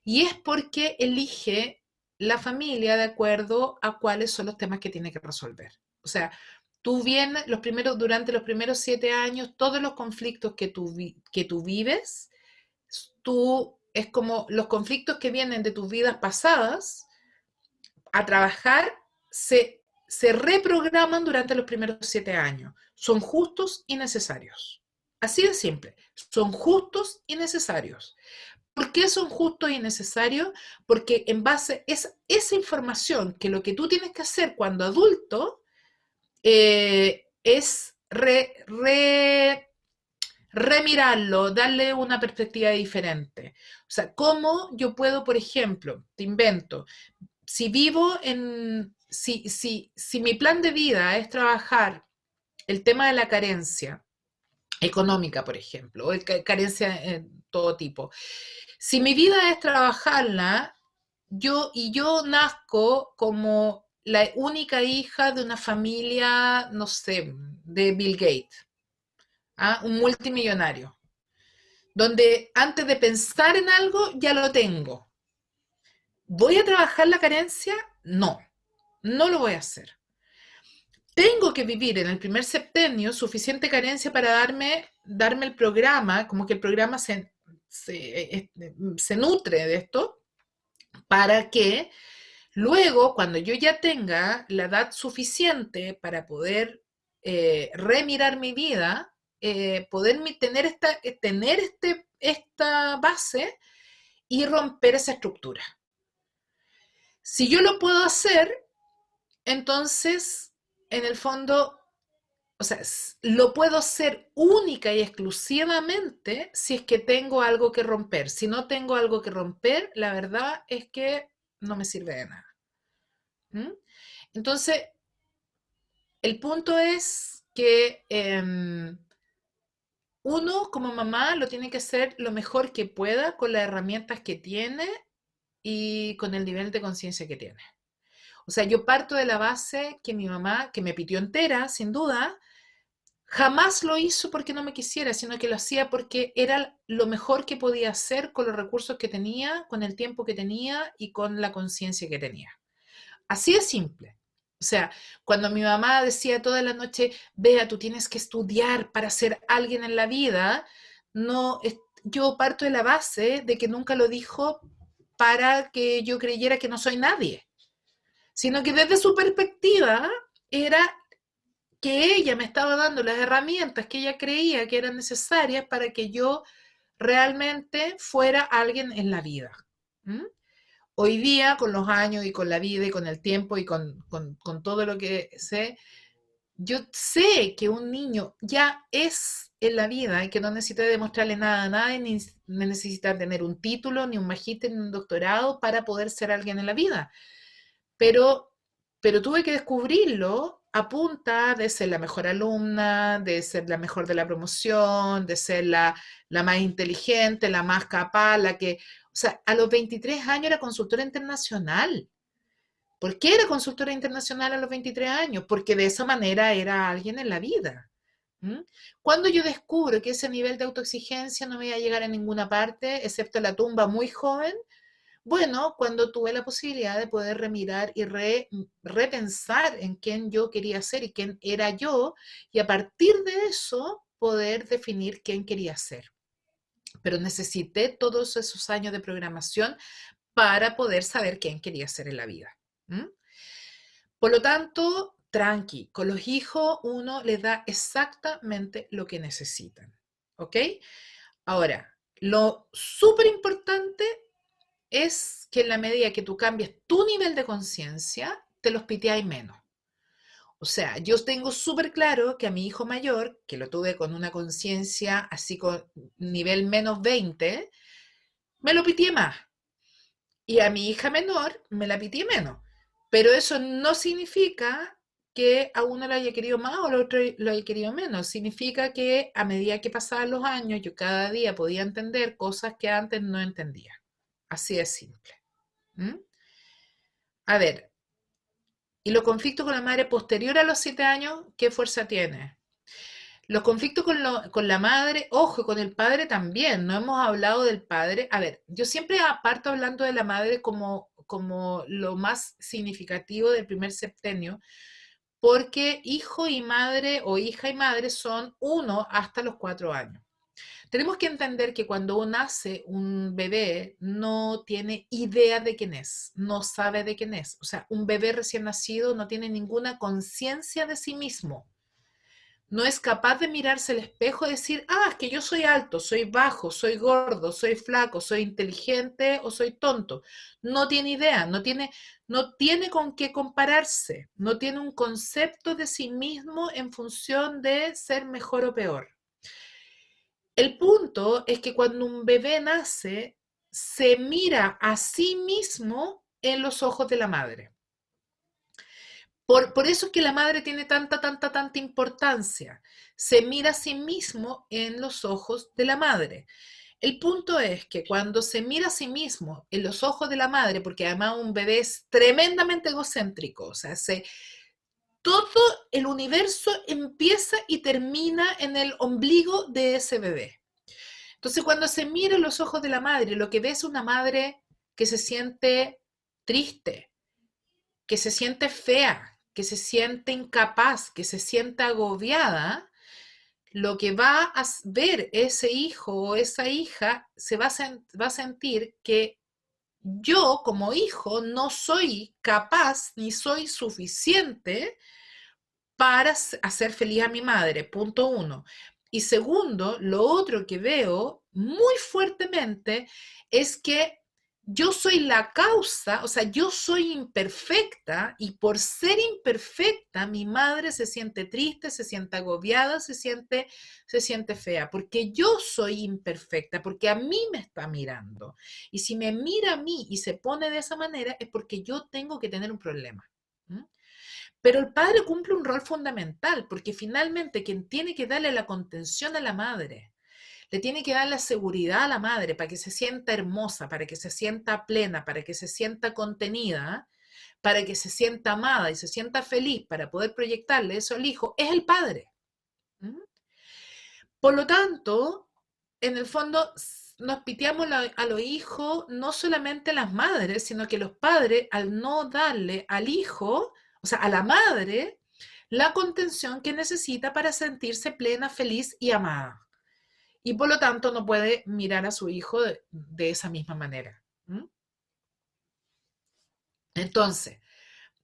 Y es porque elige la familia de acuerdo a cuáles son los temas que tiene que resolver. O sea, durante los primeros 7 años, todos los conflictos que tú vives, es como los conflictos que vienen de tus vidas pasadas a trabajar, se reprograman durante los primeros 7 años. Son justos y necesarios. Así de simple. Son justos y necesarios. ¿Por qué son justos y necesarios? Porque en base a esa información, que lo que tú tienes que hacer cuando adulto es remirarlo, darle una perspectiva diferente. O sea, ¿cómo yo puedo, por ejemplo, te invento, si mi plan de vida es trabajar el tema de la carencia económica, por ejemplo, o carencia en todo tipo, si mi vida es trabajarla, yo nazco como la única hija de una familia, no sé, de Bill Gates, ¿ah? Un multimillonario, donde antes de pensar en algo ya lo tengo. ¿Voy a trabajar la carencia? No, no lo voy a hacer. Tengo que vivir en el primer septenio suficiente carencia para darme el programa, como que el programa se nutre de esto, para que luego, cuando yo ya tenga la edad suficiente para poder remirar mi vida, poder tener esta base y romper esa estructura. Si yo lo puedo hacer, entonces, en el fondo, o sea, lo puedo hacer única y exclusivamente si es que tengo algo que romper. Si no tengo algo que romper, la verdad es que no me sirve de nada. ¿Mm? Entonces, el punto es que uno como mamá lo tiene que hacer lo mejor que pueda con las herramientas que tiene y con el nivel de conciencia que tiene. O sea, yo parto de la base que mi mamá, que me pitió entera, sin duda, jamás lo hizo porque no me quisiera, sino que lo hacía porque era lo mejor que podía hacer con los recursos que tenía, con el tiempo que tenía y con la conciencia que tenía. Así de simple. O sea, cuando mi mamá decía toda la noche, Bea, tú tienes que estudiar para ser alguien en la vida, no, yo parto de la base de que nunca lo dijo para que yo creyera que no soy nadie, sino que desde su perspectiva era que ella me estaba dando las herramientas que ella creía que eran necesarias para que yo realmente fuera alguien en la vida. ¿Mm? Hoy día, con los años y con la vida y con el tiempo y con todo lo que sé, yo sé que un niño ya es en la vida y que no necesita demostrarle nada a nadie, ni necesita tener un título, ni un magíster, ni un doctorado para poder ser alguien en la vida. Pero, pero tuve que descubrirlo a punta de ser la mejor alumna, de ser la mejor de la promoción, de ser la más inteligente, la más capaz, la que... O sea, a los 23 años era consultora internacional. ¿Por qué era consultora internacional a los 23 años? Porque de esa manera era alguien en la vida. ¿Mm? Cuando yo descubro que ese nivel de autoexigencia no me iba a llegar a ninguna parte, excepto la tumba muy joven, bueno, cuando tuve la posibilidad de poder remirar y repensar en quién yo quería ser y quién era yo, y a partir de eso poder definir quién quería ser. Pero necesité todos esos años de programación para poder saber quién quería ser en la vida. ¿Mm? Por lo tanto, tranqui, con los hijos uno les da exactamente lo que necesitan. ¿Ok? Ahora, lo súper importante es que en la medida que tú cambies tu nivel de conciencia, te los piteáis menos. O sea, yo tengo súper claro que a mi hijo mayor, que lo tuve con una conciencia así con nivel menos 20, me lo piteé más. Y a mi hija menor me la piteé menos. Pero eso no significa que a uno lo haya querido más o al otro lo haya querido menos. Significa que a medida que pasaban los años, yo cada día podía entender cosas que antes no entendía. Así de simple. ¿Mm? A ver, ¿y los conflictos con la madre posterior a los 7 años, qué fuerza tiene? Los conflictos con la madre, ojo, con el padre también, no hemos hablado del padre. A ver, yo siempre aparto hablando de la madre como lo más significativo del primer septenio, porque hijo y madre o hija y madre son uno hasta los 4 años. Tenemos que entender que cuando nace un bebé no tiene idea de quién es, no sabe de quién es. O sea, un bebé recién nacido no tiene ninguna conciencia de sí mismo. No es capaz de mirarse al espejo y decir, es que yo soy alto, soy bajo, soy gordo, soy flaco, soy inteligente o soy tonto. No tiene idea, no tiene con qué compararse, no tiene un concepto de sí mismo en función de ser mejor o peor. El punto es que cuando un bebé nace, se mira a sí mismo en los ojos de la madre. Por eso es que la madre tiene tanta importancia. Se mira a sí mismo en los ojos de la madre. El punto es que cuando se mira a sí mismo en los ojos de la madre, porque además un bebé es tremendamente egocéntrico, o sea, todo el universo empieza y termina en el ombligo de ese bebé. Entonces, cuando se mira en los ojos de la madre, lo que ve es una madre que se siente triste, que se siente fea, que se siente incapaz, que se siente agobiada, lo que va a ver ese hijo o esa hija se va a sentir que yo como hijo no soy capaz ni soy suficiente para hacer feliz a mi madre, punto uno. Y segundo, lo otro que veo muy fuertemente es que yo soy la causa, o sea, yo soy imperfecta y por ser imperfecta mi madre se siente triste, se siente agobiada, se siente fea, porque yo soy imperfecta, porque a mí me está mirando. Y si me mira a mí y se pone de esa manera es porque yo tengo que tener un problema. ¿Mm? Pero el padre cumple un rol fundamental, porque finalmente quien tiene que darle la contención a la madre, le tiene que dar la seguridad a la madre para que se sienta hermosa, para que se sienta plena, para que se sienta contenida, para que se sienta amada y se sienta feliz para poder proyectarle eso al hijo, es el padre. ¿Mm? Por lo tanto, en el fondo nos piteamos a los hijos, no solamente las madres, sino que los padres, al no darle al hijo, o sea, a la madre, la contención que necesita para sentirse plena, feliz y amada. Y por lo tanto no puede mirar a su hijo de esa misma manera. ¿Mm? Entonces,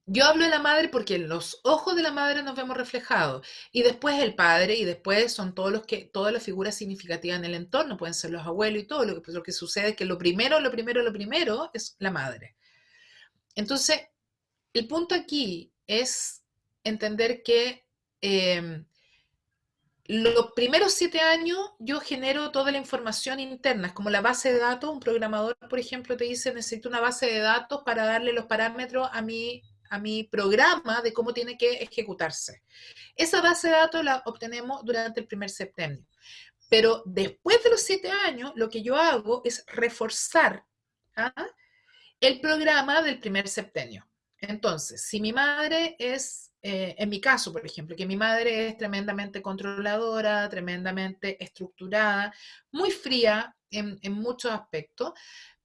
yo hablo de la madre porque en los ojos de la madre nos vemos reflejados. Y después el padre, y después son todas las figuras significativas en el entorno, pueden ser los abuelos y todo. Lo que sucede es que lo primero es la madre. Entonces, el punto aquí es entender que los primeros 7 años yo genero toda la información interna, es como la base de datos. Un programador, por ejemplo, te dice, necesito una base de datos para darle los parámetros a mi programa de cómo tiene que ejecutarse. Esa base de datos la obtenemos durante el primer septenio. Pero después de los 7 años, lo que yo hago es reforzar, ¿ah?, el programa del primer septenio. Entonces, si mi madre es, en mi caso, por ejemplo, que mi madre es tremendamente controladora, tremendamente estructurada, muy fría en muchos aspectos,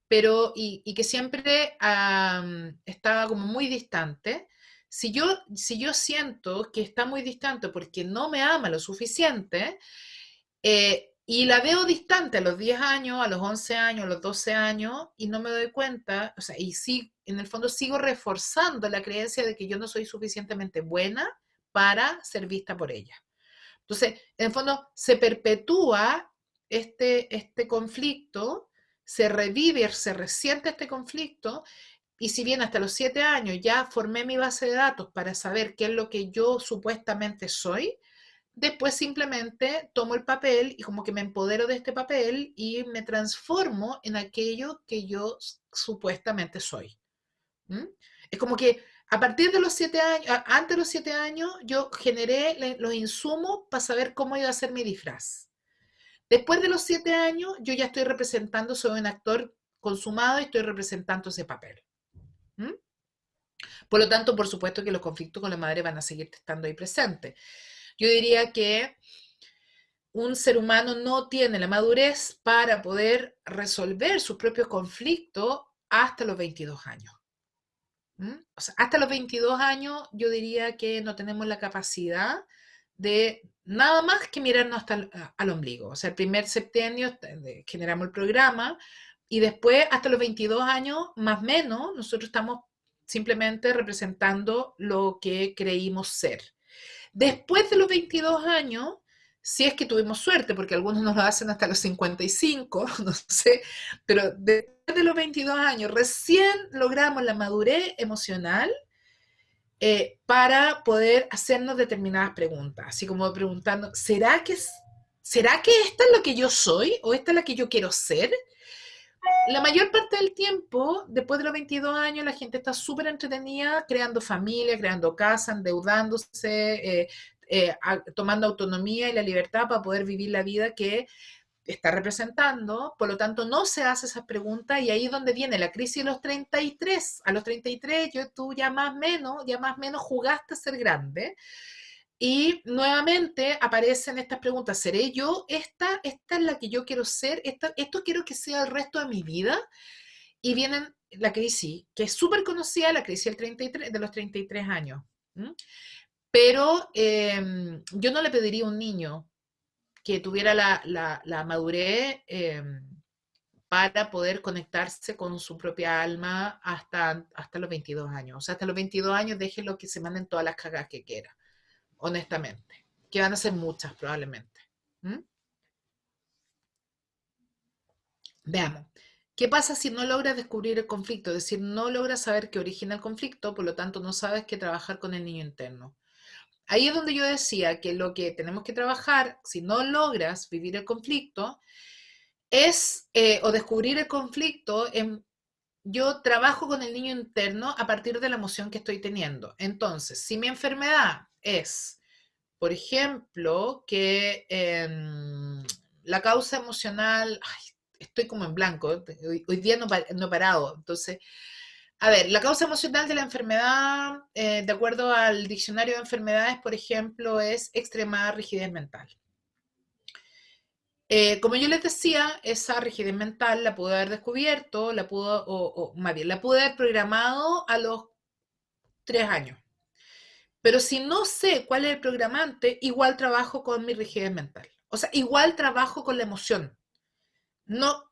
pero y que siempre estaba como muy distante. Si yo siento que está muy distante porque no me ama lo suficiente, y la veo distante a los 10 años, a los 11 años, a los 12 años, y no me doy cuenta, o sea, y sí, en el fondo sigo reforzando la creencia de que yo no soy suficientemente buena para ser vista por ella. Entonces, en el fondo se perpetúa este conflicto, se revive, se resiente este conflicto, y si bien hasta los 7 años ya formé mi base de datos para saber qué es lo que yo supuestamente soy, después simplemente tomo el papel y como que me empodero de este papel y me transformo en aquello que yo supuestamente soy. ¿Mm? Es como que a partir de los 7 años, antes de los 7 años, yo generé los insumos para saber cómo iba a ser mi disfraz. Después de los 7 años, yo ya estoy representando, soy un actor consumado y estoy representando ese papel. ¿Mm? Por lo tanto, por supuesto que los conflictos con la madre van a seguir estando ahí presentes. Yo diría que un ser humano no tiene la madurez para poder resolver sus propios conflictos hasta los 22 años. ¿Mm? O sea, hasta los 22 años yo diría que no tenemos la capacidad de nada más que mirarnos hasta al ombligo. O sea, el primer septenio generamos el programa y después hasta los 22 años, más o menos, nosotros estamos simplemente representando lo que creímos ser. Después de los 22 años, si es que tuvimos suerte, porque algunos nos lo hacen hasta los 55, no sé, pero después de los 22 años recién logramos la madurez emocional, para poder hacernos determinadas preguntas, así como preguntando, ¿será que esta es lo que yo soy o esta es la que yo quiero ser? La mayor parte del tiempo, después de los 22 años, la gente está súper entretenida, creando familia, creando casa, endeudándose, tomando autonomía y la libertad para poder vivir la vida que está representando. Por lo tanto, no se hace esas preguntas y ahí es donde viene la crisis de los 33. A los 33, tú ya más o menos jugaste a ser grande. Y nuevamente aparecen estas preguntas, ¿seré yo esta es la que yo quiero ser? ¿Esto quiero que sea el resto de mi vida? Y vienen la crisis, que es súper conocida, la crisis del 33, de los 33 años. ¿Mm? Pero yo no le pediría a un niño que tuviera la madurez para poder conectarse con su propia alma hasta los 22 años. O sea, hasta los 22 años déjenlo que se manden todas las cagas que quiera, honestamente. Que van a ser muchas probablemente. ¿Mm? Veamos. ¿Qué pasa si no logras descubrir el conflicto? Es decir, no logras saber qué origina el conflicto, por lo tanto no sabes qué trabajar con el niño interno. Ahí es donde yo decía que lo que tenemos que trabajar, si no logras vivir el conflicto, es, o descubrir el conflicto, yo trabajo con el niño interno a partir de la emoción que estoy teniendo. Entonces, si mi enfermedad es, por ejemplo, que la causa emocional, ay, estoy como en blanco, hoy día no he parado, entonces, a ver, la causa emocional de la enfermedad, de acuerdo al diccionario de enfermedades, por ejemplo, es extremada rigidez mental. Como yo les decía, esa rigidez mental la pude haber descubierto, o más bien, la pude haber programado a los 3 años. Pero si no sé cuál es el programante, igual trabajo con mi rigidez mental. O sea, igual trabajo con la emoción. No,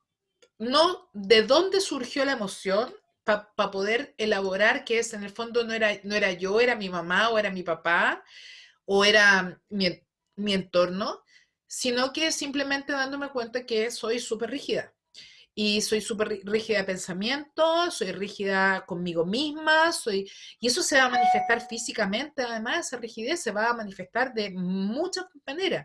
no de dónde surgió la emoción para poder elaborar que es, en el fondo no era yo, era mi mamá o era mi papá o era mi entorno, sino que simplemente dándome cuenta que soy súper rígida. Y soy súper rígida de pensamiento, soy rígida conmigo misma, y eso se va a manifestar físicamente, además, esa rigidez se va a manifestar de muchas maneras.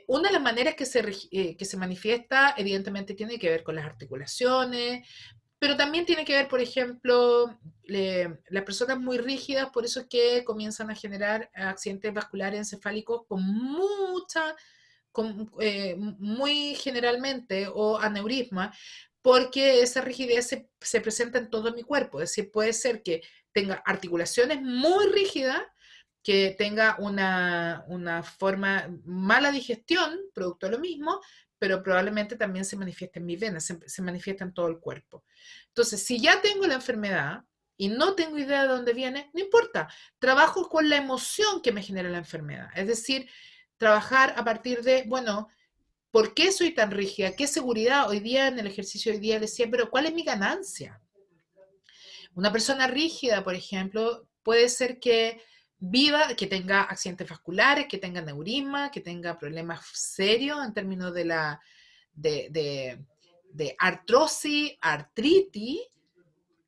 Una de las maneras que se manifiesta, evidentemente, tiene que ver con las articulaciones, pero también tiene que ver, por ejemplo, las personas muy rígidas, por eso es que comienzan a generar accidentes vasculares encefálicos muy generalmente, o aneurisma, porque esa rigidez se presenta en todo mi cuerpo. Es decir, puede ser que tenga articulaciones muy rígidas, que tenga una forma, mala digestión, producto de lo mismo, pero probablemente también se manifiesta en mis venas, se manifiesta en todo el cuerpo. Entonces, si ya tengo la enfermedad y no tengo idea de dónde viene, no importa, trabajo con la emoción que me genera la enfermedad. Es decir, trabajar a partir de, bueno, ¿por qué soy tan rígida? ¿Qué seguridad? Hoy día, en el ejercicio de hoy día decía, pero ¿cuál es mi ganancia? Una persona rígida, por ejemplo, puede ser que viva, que tenga accidentes vasculares, que tenga neurisma, que tenga problemas serios en términos de, de, de artrosis, artritis,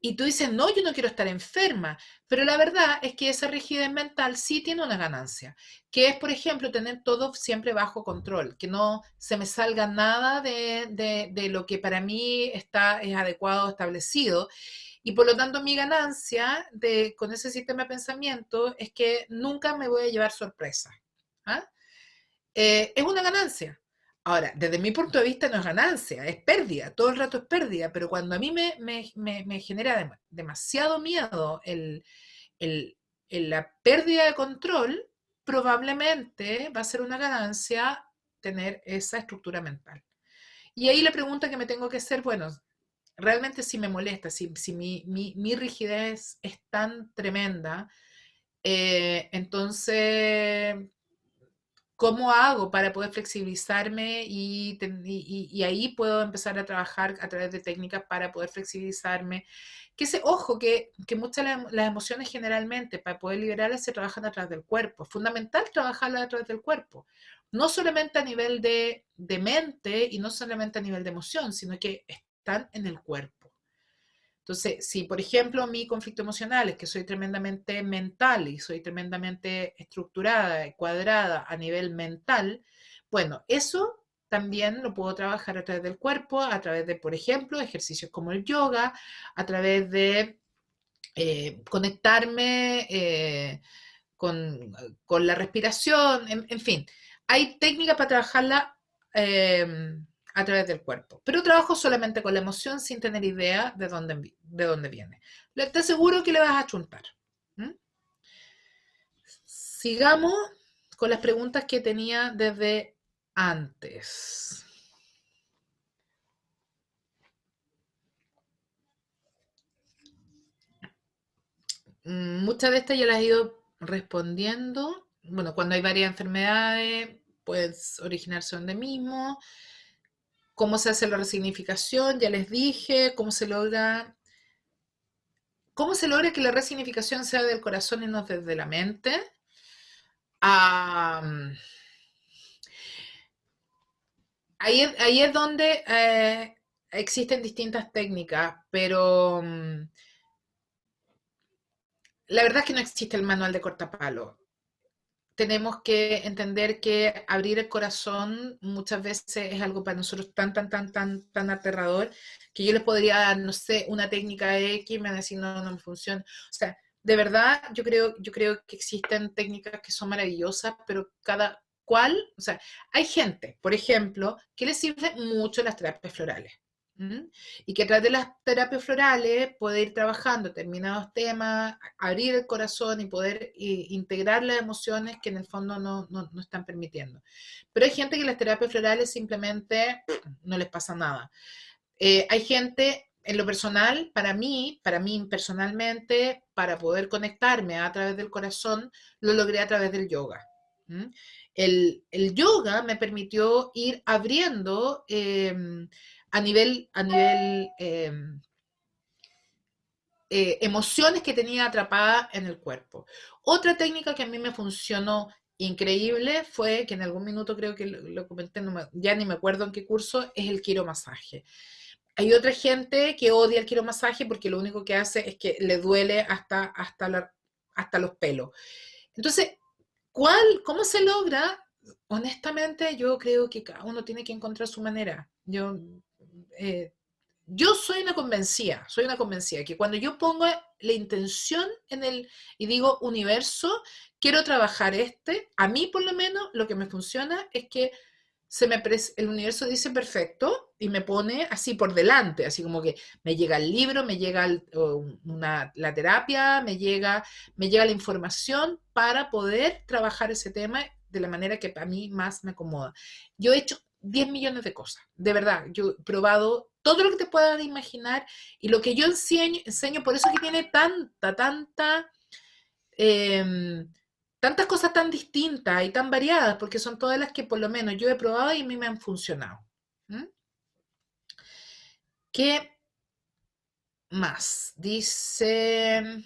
y tú dices, no, yo no quiero estar enferma, pero la verdad es que esa rigidez mental sí tiene una ganancia, que es, por ejemplo, tener todo siempre bajo control, que no se me salga nada de lo que para mí es adecuado, establecido, y por lo tanto mi ganancia con ese sistema de pensamiento es que nunca me voy a llevar sorpresa. ¿Ah? Es una ganancia. Ahora, desde mi punto de vista no es ganancia, es pérdida, todo el rato es pérdida, pero cuando a mí me genera demasiado miedo el- la pérdida de control, probablemente va a ser una ganancia tener esa estructura mental. Y ahí la pregunta que me tengo que hacer, bueno, realmente si me molesta, si mi rigidez es tan tremenda, entonces ¿cómo hago para poder flexibilizarme y ahí puedo empezar a trabajar a través de técnicas para poder flexibilizarme? Ojo, que muchas las emociones generalmente para poder liberarlas se trabajan a través del cuerpo. Es fundamental trabajarlas a través del cuerpo. No solamente a nivel de mente y no solamente a nivel de emoción, sino que están en el cuerpo. Entonces, si por ejemplo mi conflicto emocional es que soy tremendamente mental y soy tremendamente estructurada y cuadrada a nivel mental, bueno, eso también lo puedo trabajar a través del cuerpo, a través de, por ejemplo, ejercicios como el yoga, a través de conectarme con la respiración, en fin. Hay técnicas para trabajarla eh, a través del cuerpo, pero trabajo solamente con la emoción sin tener idea de dónde viene. Te aseguro que le vas a chuntar. ¿Mm? Sigamos con las preguntas que tenía desde antes. Muchas de estas ya las he ido respondiendo. Bueno, cuando hay varias enfermedades, puedes originarse donde mismo. ¿Cómo se hace la resignificación? Ya les dije. ¿Cómo se logra que la resignificación sea del corazón y no desde la mente? Ah, ahí es donde existen distintas técnicas, pero la verdad es que no existe el manual de cortapalo. Tenemos que entender que abrir el corazón muchas veces es algo para nosotros tan aterrador que yo les podría dar, no sé, una técnica X, me van a decir, no, no me funciona. O sea, de verdad, yo creo que existen técnicas que son maravillosas, pero cada cual, o sea, hay gente, por ejemplo, que le sirve mucho las terapias florales. ¿Mm? Y que a través de las terapias florales puede ir trabajando determinados temas, abrir el corazón y poder integrar las emociones que en el fondo no están permitiendo. Pero hay gente que las terapias florales simplemente no les pasa nada. Hay gente, en lo personal, para mí personalmente, para poder conectarme a través del corazón, lo logré a través del yoga. ¿Mm? El yoga me permitió ir abriendo a nivel emociones que tenía atrapadas en el cuerpo. Otra técnica que a mí me funcionó increíble fue, que en algún minuto creo que lo comenté, ya ni me acuerdo en qué curso, es el quiromasaje. Hay otra gente que odia el quiromasaje porque lo único que hace es que le duele hasta los pelos. Entonces, ¿cómo se logra? Honestamente, yo creo que cada uno tiene que encontrar su manera. Eh, yo soy una convencida, que cuando yo pongo la intención y digo universo, quiero trabajar a mí por lo menos lo que me funciona es que el universo dice perfecto y me pone así por delante, así como que me llega el libro, me llega la terapia, me llega la información para poder trabajar ese tema de la manera que a mí más me acomoda. Yo he hecho 10 millones de cosas, de verdad, yo he probado todo lo que te puedas imaginar y lo que yo enseño por eso es que tiene eh, tantas cosas tan distintas y tan variadas, porque son todas las que por lo menos yo he probado y a mí me han funcionado. ¿Mm? ¿Qué más? Dice,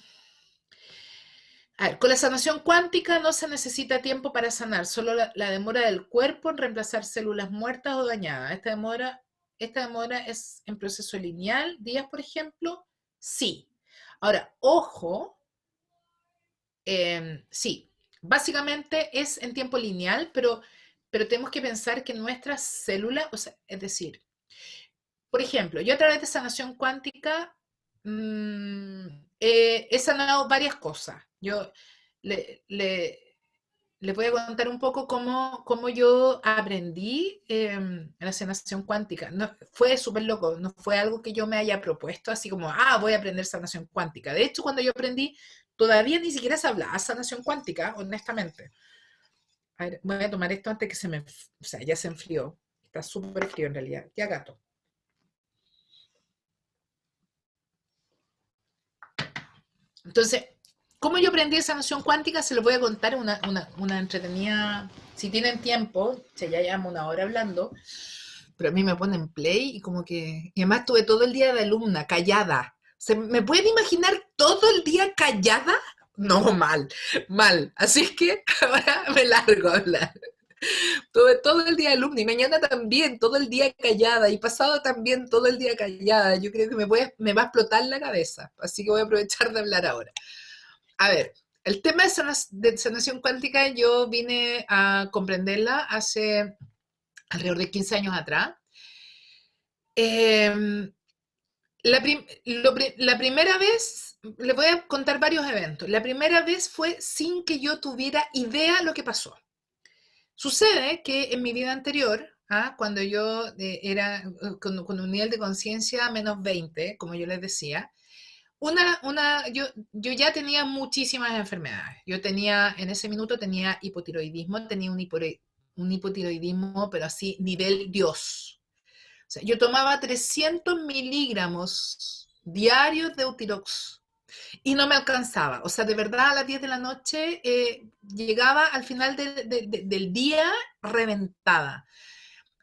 a ver, con la sanación cuántica no se necesita tiempo para sanar, solo la demora del cuerpo en reemplazar células muertas o dañadas. Esta demora es en proceso lineal, días, por ejemplo, sí. Ahora, ojo, sí, básicamente es en tiempo lineal, pero tenemos que pensar que nuestras células, o sea, es decir, por ejemplo, yo a través de sanación cuántica mm, he sanado varias cosas. Yo le, le- les voy a contar un poco cómo yo aprendí la sanación cuántica. No, fue súper loco, no fue algo que yo me haya propuesto, así como, voy a aprender sanación cuántica. De hecho, cuando yo aprendí, todavía ni siquiera se hablaba sanación cuántica, honestamente. A ver, voy a tomar esto antes que o sea, ya se enfrió. Está súper frío en realidad. Ya gato. Entonces, ¿cómo yo aprendí esa noción cuántica? Se lo voy a contar una entretenida. Si tienen tiempo, ya llevamos una hora hablando, pero a mí me ponen play y como que. Y además estuve todo el día de alumna, callada. ¿Me pueden imaginar todo el día callada? No, mal, mal. Así es que ahora me largo a hablar. Tuve todo el día de alumna y mañana también, todo el día callada y pasado también todo el día callada. Yo creo que me va a explotar la cabeza, así que voy a aprovechar de hablar ahora. A ver, el tema de sanación cuántica yo vine a comprenderla hace alrededor de 15 años atrás. Eh, la primera vez, le voy a contar varios eventos. La primera vez fue sin que yo tuviera idea lo que pasó. Sucede que en mi vida anterior, cuando yo era con un nivel de conciencia menos 20, como yo les decía, yo ya tenía muchísimas enfermedades. Yo tenía, en ese minuto tenía hipotiroidismo, tenía un hipotiroidismo, pero así, nivel Dios. O sea, yo tomaba 300 miligramos diarios de Eutirox y no me alcanzaba. O sea, de verdad a las 10 de la noche llegaba al final del día reventada.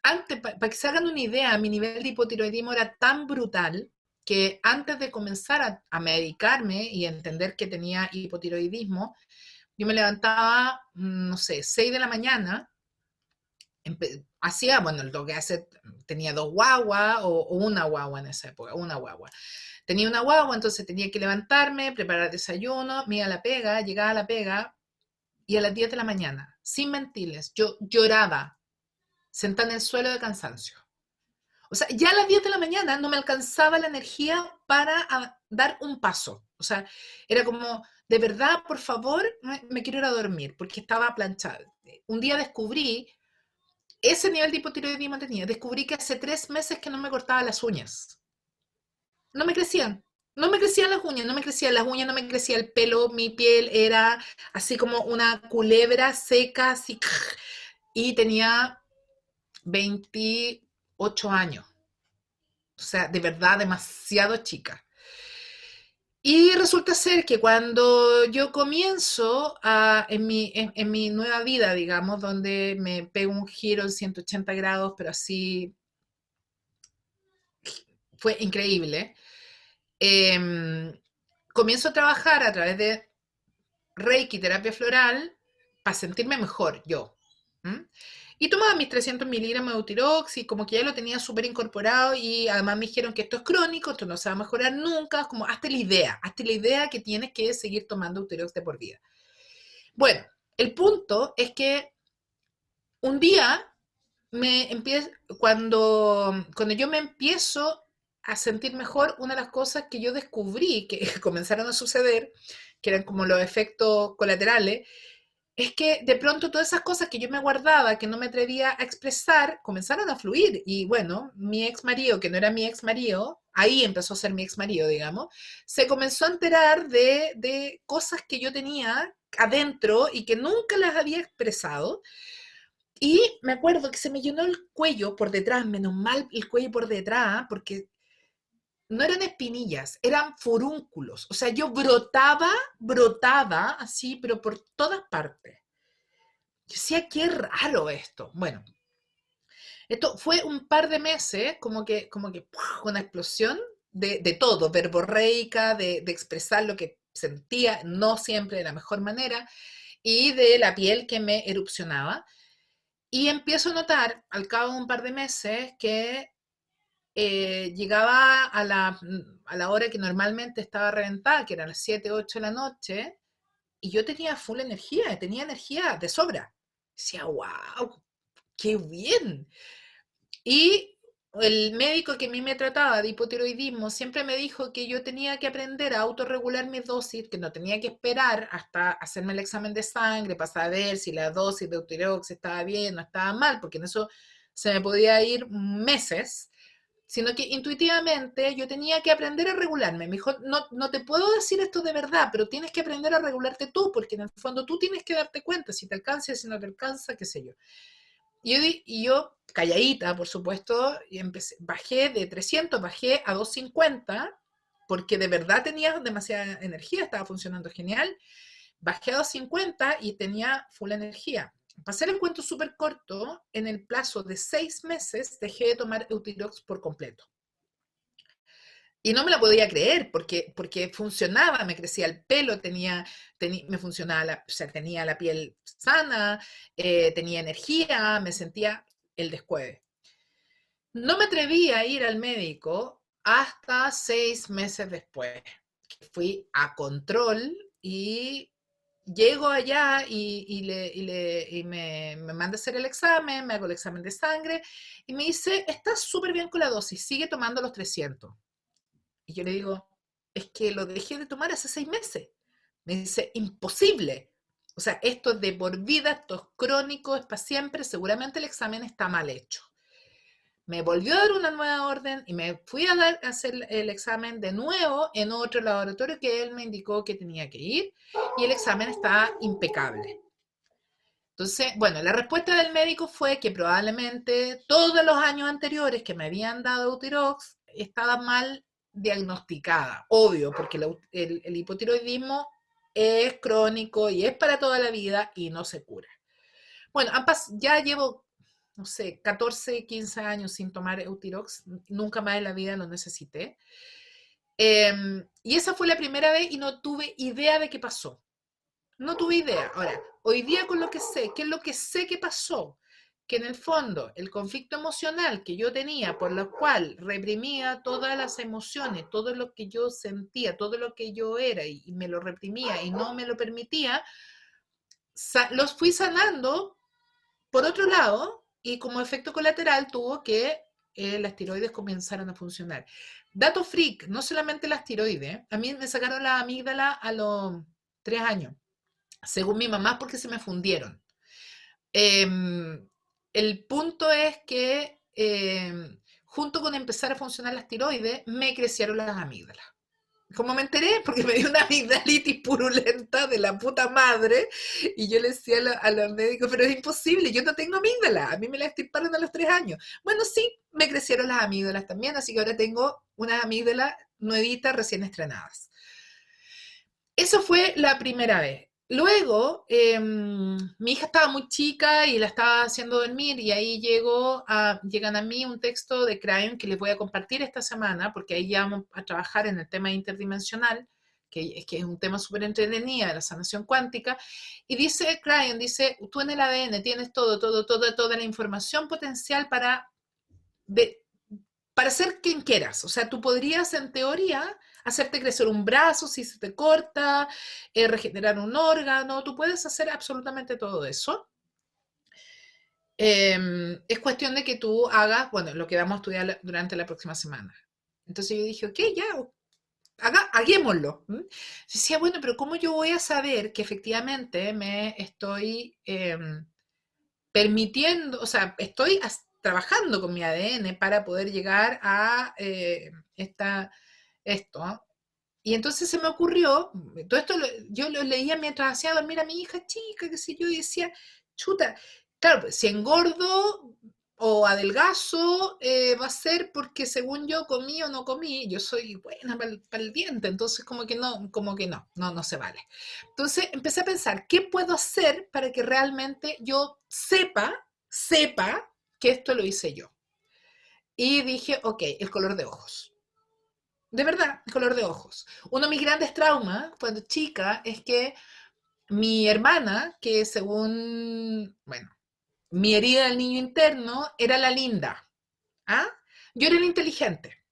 Antes, para que se hagan una idea, mi nivel de hipotiroidismo era tan brutal que antes de comenzar a medicarme y a entender que tenía hipotiroidismo, yo me levantaba, no sé, 6 de la mañana hacía, bueno, lo que hace, tenía dos guaguas o una guagua en esa época, una guagua. Tenía una guagua, entonces tenía que levantarme, preparar desayuno, me iba a la pega, llegaba a la pega y a las 10 de la mañana, sin mentirles, yo lloraba, sentada en el suelo de cansancio. O sea, ya a las 10 de la mañana no me alcanzaba la energía para dar un paso. O sea, era como, de verdad, por favor, me quiero ir a dormir, porque estaba planchada. Un día descubrí ese nivel de hipotiroidismo tenía. Descubrí que hace 3 meses que no me cortaba las uñas. No me crecían. No me crecían las uñas, no me crecían las uñas, no me crecía el pelo, mi piel era así como una culebra seca, así. Y tenía 28 años. O sea, de verdad, demasiado chica. Y resulta ser que cuando yo comienzo en mi nueva vida, digamos, donde me pego un giro en 180 grados, pero así fue increíble, eh, comienzo a trabajar a través de Reiki, terapia floral, para sentirme mejor yo. ¿Mm? Y tomaba mis 300 miligramos de Eutirox y como que ya lo tenía súper incorporado y además me dijeron que esto es crónico, esto no se va a mejorar nunca, como hazte la idea que tienes que seguir tomando Eutirox de por vida. Bueno, el punto es que un día cuando yo me empiezo a sentir mejor, una de las cosas que yo descubrí que comenzaron a suceder, que eran como los efectos colaterales, es que de pronto todas esas cosas que yo me guardaba, que no me atrevía a expresar, comenzaron a fluir. Y bueno, mi ex marido, que no era mi ex marido, ahí empezó a ser mi ex marido, digamos, se comenzó a enterar de cosas que yo tenía adentro y que nunca las había expresado. Y me acuerdo que se me llenó el cuello por detrás, menos mal el cuello por detrás, porque no eran espinillas, eran forúnculos. O sea, yo brotaba así, pero por todas partes. Yo decía, qué raro esto. Bueno, esto fue un par de meses, como que ¡puf! Una explosión de todo, verborreica, de expresar lo que sentía, no siempre de la mejor manera, y de la piel que me erupcionaba. Y empiezo a notar, al cabo de un par de meses, que llegaba a la hora que normalmente estaba reventada, que eran las 7 8 de la noche, y yo tenía full energía, tenía energía de sobra. Decía, wow, qué bien. Y el médico que a mí me trataba de hipotiroidismo siempre me dijo que yo tenía que aprender a autorregular mis dosis, que no tenía que esperar hasta hacerme el examen de sangre para saber si la dosis de Eutirox estaba bien o estaba mal, porque en eso se me podía ir meses, sino que intuitivamente yo tenía que aprender a regularme. Me dijo, no, no te puedo decir esto de verdad, pero tienes que aprender a regularte tú, porque en el fondo tú tienes que darte cuenta si te alcanza, si no te alcanza, qué sé yo. Y yo, calladita, por supuesto, y bajé de 300, bajé a 250, porque de verdad tenía demasiada energía, estaba funcionando genial. Bajé a 250 y tenía full energía. Para hacer el cuento súper corto, en el plazo de 6 meses dejé de tomar Eutirox por completo. Y no me la podía creer porque funcionaba, me crecía el pelo, me funcionaba, o sea, tenía la piel sana, tenía energía, me sentía el descueve. No me atreví a ir al médico hasta 6 meses después, que fui a control y llego allá y me manda a hacer el examen, me hago el examen de sangre y me dice, estás súper bien con la dosis, sigue tomando los 300. Y yo le digo, es que lo dejé de tomar hace 6 meses. Me dice, imposible. O sea, esto es de por vida, esto es crónico, es para siempre, seguramente el examen está mal hecho. Me volvió a dar una nueva orden y me fui a hacer el examen de nuevo en otro laboratorio que él me indicó que tenía que ir y el examen estaba impecable. Entonces, bueno, la respuesta del médico fue que probablemente todos los años anteriores que me habían dado Eutirox estaba mal diagnosticada, obvio, porque el hipotiroidismo es crónico y es para toda la vida y no se cura. Bueno, ya llevo, no sé, 14, 15 años sin tomar Eutirox, nunca más en la vida lo necesité. Y esa fue la primera vez y no tuve idea de qué pasó. No tuve idea. Ahora, hoy día con lo que sé, ¿qué es lo que sé que pasó? que en el fondo el conflicto emocional que yo tenía, por lo cual reprimía todas las emociones, todo lo que yo sentía, todo lo que yo era y me lo reprimía y no me lo permitía, los fui sanando por otro lado y como efecto colateral tuvo que las tiroides comenzaron a funcionar. Dato freak, no solamente las tiroides, a mí me sacaron la amígdala a los 3 años, según mi mamá, porque se me fundieron. El punto es que junto con empezar a funcionar las tiroides, me crecieron las amígdalas. ¿Cómo me enteré? Porque me dio una amigdalitis purulenta de la puta madre y yo le decía a los médicos, pero es imposible, yo no tengo amígdala, a mí me la extirparon a los 3 años. Bueno, sí, me crecieron las amígdalas también, así que ahora tengo unas amígdalas nuevitas recién estrenadas. Eso fue la primera vez. Luego, mi hija estaba muy chica y la estaba haciendo dormir y ahí llegan a mí un texto de Cryon que les voy a compartir esta semana porque ahí ya vamos a trabajar en el tema interdimensional, que es un tema súper entretenido, de la sanación cuántica. Y dice Cryon, dice, tú en el ADN tienes toda la información potencial para ser quien quieras. O sea, tú podrías, en teoría, hacerte crecer un brazo si se te corta, regenerar un órgano, tú puedes hacer absolutamente todo eso. Es cuestión de que tú hagas, bueno, lo que vamos a estudiar durante la próxima semana. Entonces yo dije, ok, ya, hagámoslo. Decía, bueno, pero ¿cómo yo voy a saber que efectivamente me estoy permitiendo, o sea, estoy trabajando con mi ADN para poder llegar a esto? Y entonces se me ocurrió, todo esto yo lo leía mientras hacía dormir a mi hija chica, qué sé yo, y decía, chuta, claro, pues, si engordo o adelgazo, va a ser porque según yo comí o no comí, yo soy buena para el diente, entonces como que no se vale. Entonces empecé a pensar, ¿qué puedo hacer para que realmente yo sepa que esto lo hice yo? Y dije, ok, el color de ojos. De verdad, el color de ojos. Uno de mis grandes traumas cuando chica es que mi hermana, que según, bueno, mi herida del niño interno era la linda. ¿Ah? Yo era la inteligente.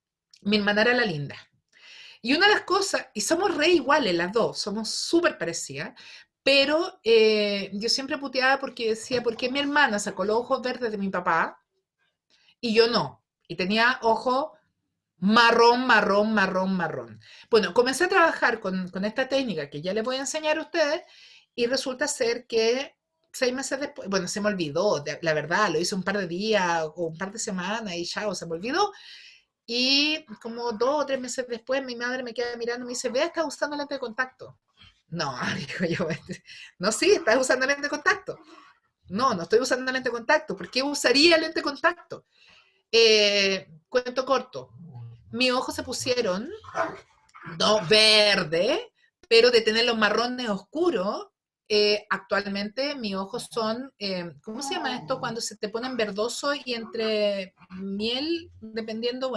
Mi hermana era la linda. Y una de las cosas, y somos re iguales las dos, somos súper parecidas, pero yo siempre puteaba porque decía, ¿por qué mi hermana sacó los ojos verdes de mi papá y yo no? Y tenía ojos marrón. Bueno, comencé a trabajar con esta técnica que ya les voy a enseñar a ustedes y resulta ser que 6 meses después, bueno, se me olvidó, la verdad, lo hice un par de días o un par de semanas y ya, o se me olvidó. Y como 2 o 3 meses después, mi madre me queda mirando y me dice, vea, estás usando lente de contacto. No, digo yo, no, sí, estás usando lente de contacto. No, no estoy usando lente de contacto. ¿Por qué usaría lente de contacto? Cuento corto. Mis ojos se pusieron, no verde, pero de tener los marrones oscuros, actualmente mis ojos son, ¿cómo se llama esto? Cuando se te ponen verdosos y entre miel, dependiendo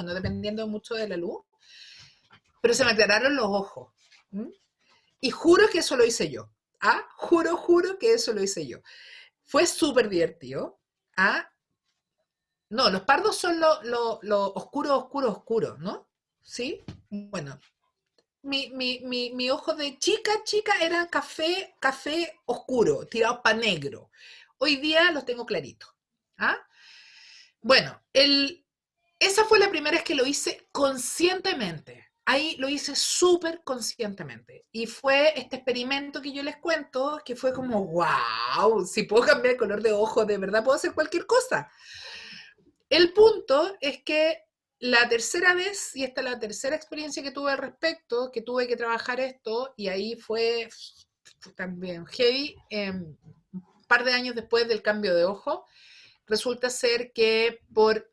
mucho de la luz, pero se me aclararon los ojos. ¿Mm? Y juro que eso lo hice yo. ¿Ah? Juro que eso lo hice yo. Fue súper divertido. ¿Ah? No, los pardos son lo oscuro, ¿no? ¿Sí? Bueno, mi ojo de chica era café oscuro, tirado para negro. Hoy día los tengo claritos. ¿Ah? Bueno, esa fue la primera vez que lo hice conscientemente. Ahí lo hice súper conscientemente. Y fue este experimento que yo les cuento, que fue como, wow, si puedo cambiar el color de ojo, de verdad puedo hacer cualquier cosa. El punto es que la tercera vez, y esta es la tercera experiencia que tuve al respecto, que tuve que trabajar esto, y ahí fue también heavy, un par de años después del cambio de ojo, resulta ser que por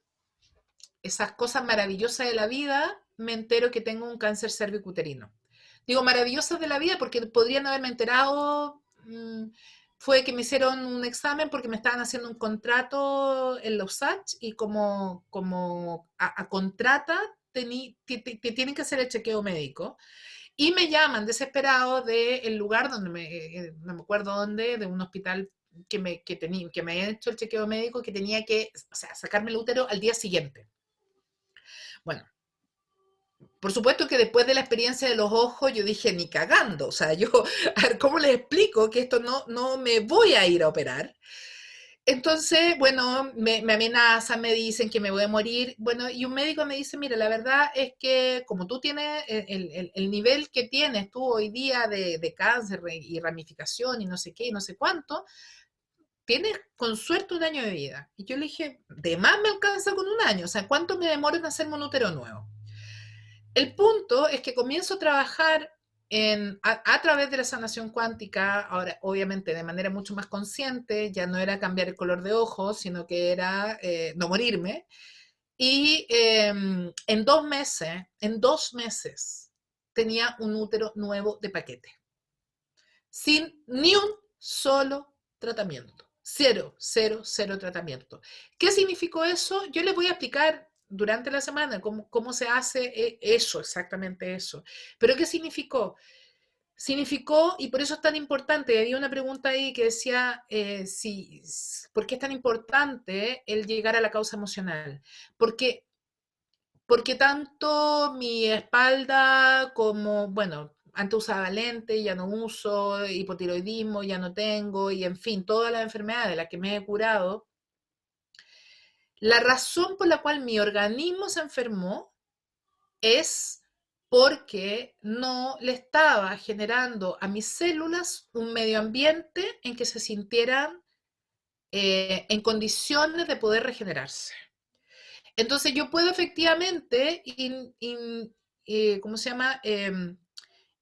esas cosas maravillosas de la vida, me entero que tengo un cáncer cervicuterino. Digo maravillosas de la vida porque podrían haberme enterado, fue que me hicieron un examen porque me estaban haciendo un contrato en la USACH y como a contrata tienen que hacer el chequeo médico y me llaman desesperado del lugar donde no me acuerdo dónde, de un hospital que me habían hecho el chequeo médico, que tenía que, o sea, sacarme el útero al día siguiente. Bueno, por supuesto que después de la experiencia de los ojos, yo dije, ni cagando, o sea, yo, a ver, ¿cómo les explico que esto no me voy a ir a operar? Entonces, bueno, me amenazan, me dicen que me voy a morir. Bueno, y un médico me dice, mira, la verdad es que como tú tienes el nivel que tienes tú hoy día de cáncer y ramificación y no sé qué y no sé cuánto, tienes con suerte un año de vida. Y yo le dije, de más me alcanza con un año, o sea, ¿cuánto me demora en hacerme un útero nuevo? El punto es que comienzo a trabajar a través de la sanación cuántica, ahora obviamente de manera mucho más consciente, ya no era cambiar el color de ojos, sino que era no morirme. Y en 2 meses, tenía un útero nuevo de paquete, sin ni un solo tratamiento. Cero, cero, cero tratamiento. ¿Qué significó eso? Yo les voy a explicar durante la semana cómo se hace eso, exactamente eso. Pero ¿qué significó? Significó, y por eso es tan importante, había una pregunta ahí que decía, ¿por qué es tan importante el llegar a la causa emocional? Porque porque tanto mi espalda como, bueno, antes usaba lente, ya no uso, hipotiroidismo, ya no tengo, y en fin, todas las enfermedades de las que me he curado, la razón por la cual mi organismo se enfermó es porque no le estaba generando a mis células un medio ambiente en que se sintieran en condiciones de poder regenerarse. Entonces yo puedo efectivamente, ¿cómo se llama?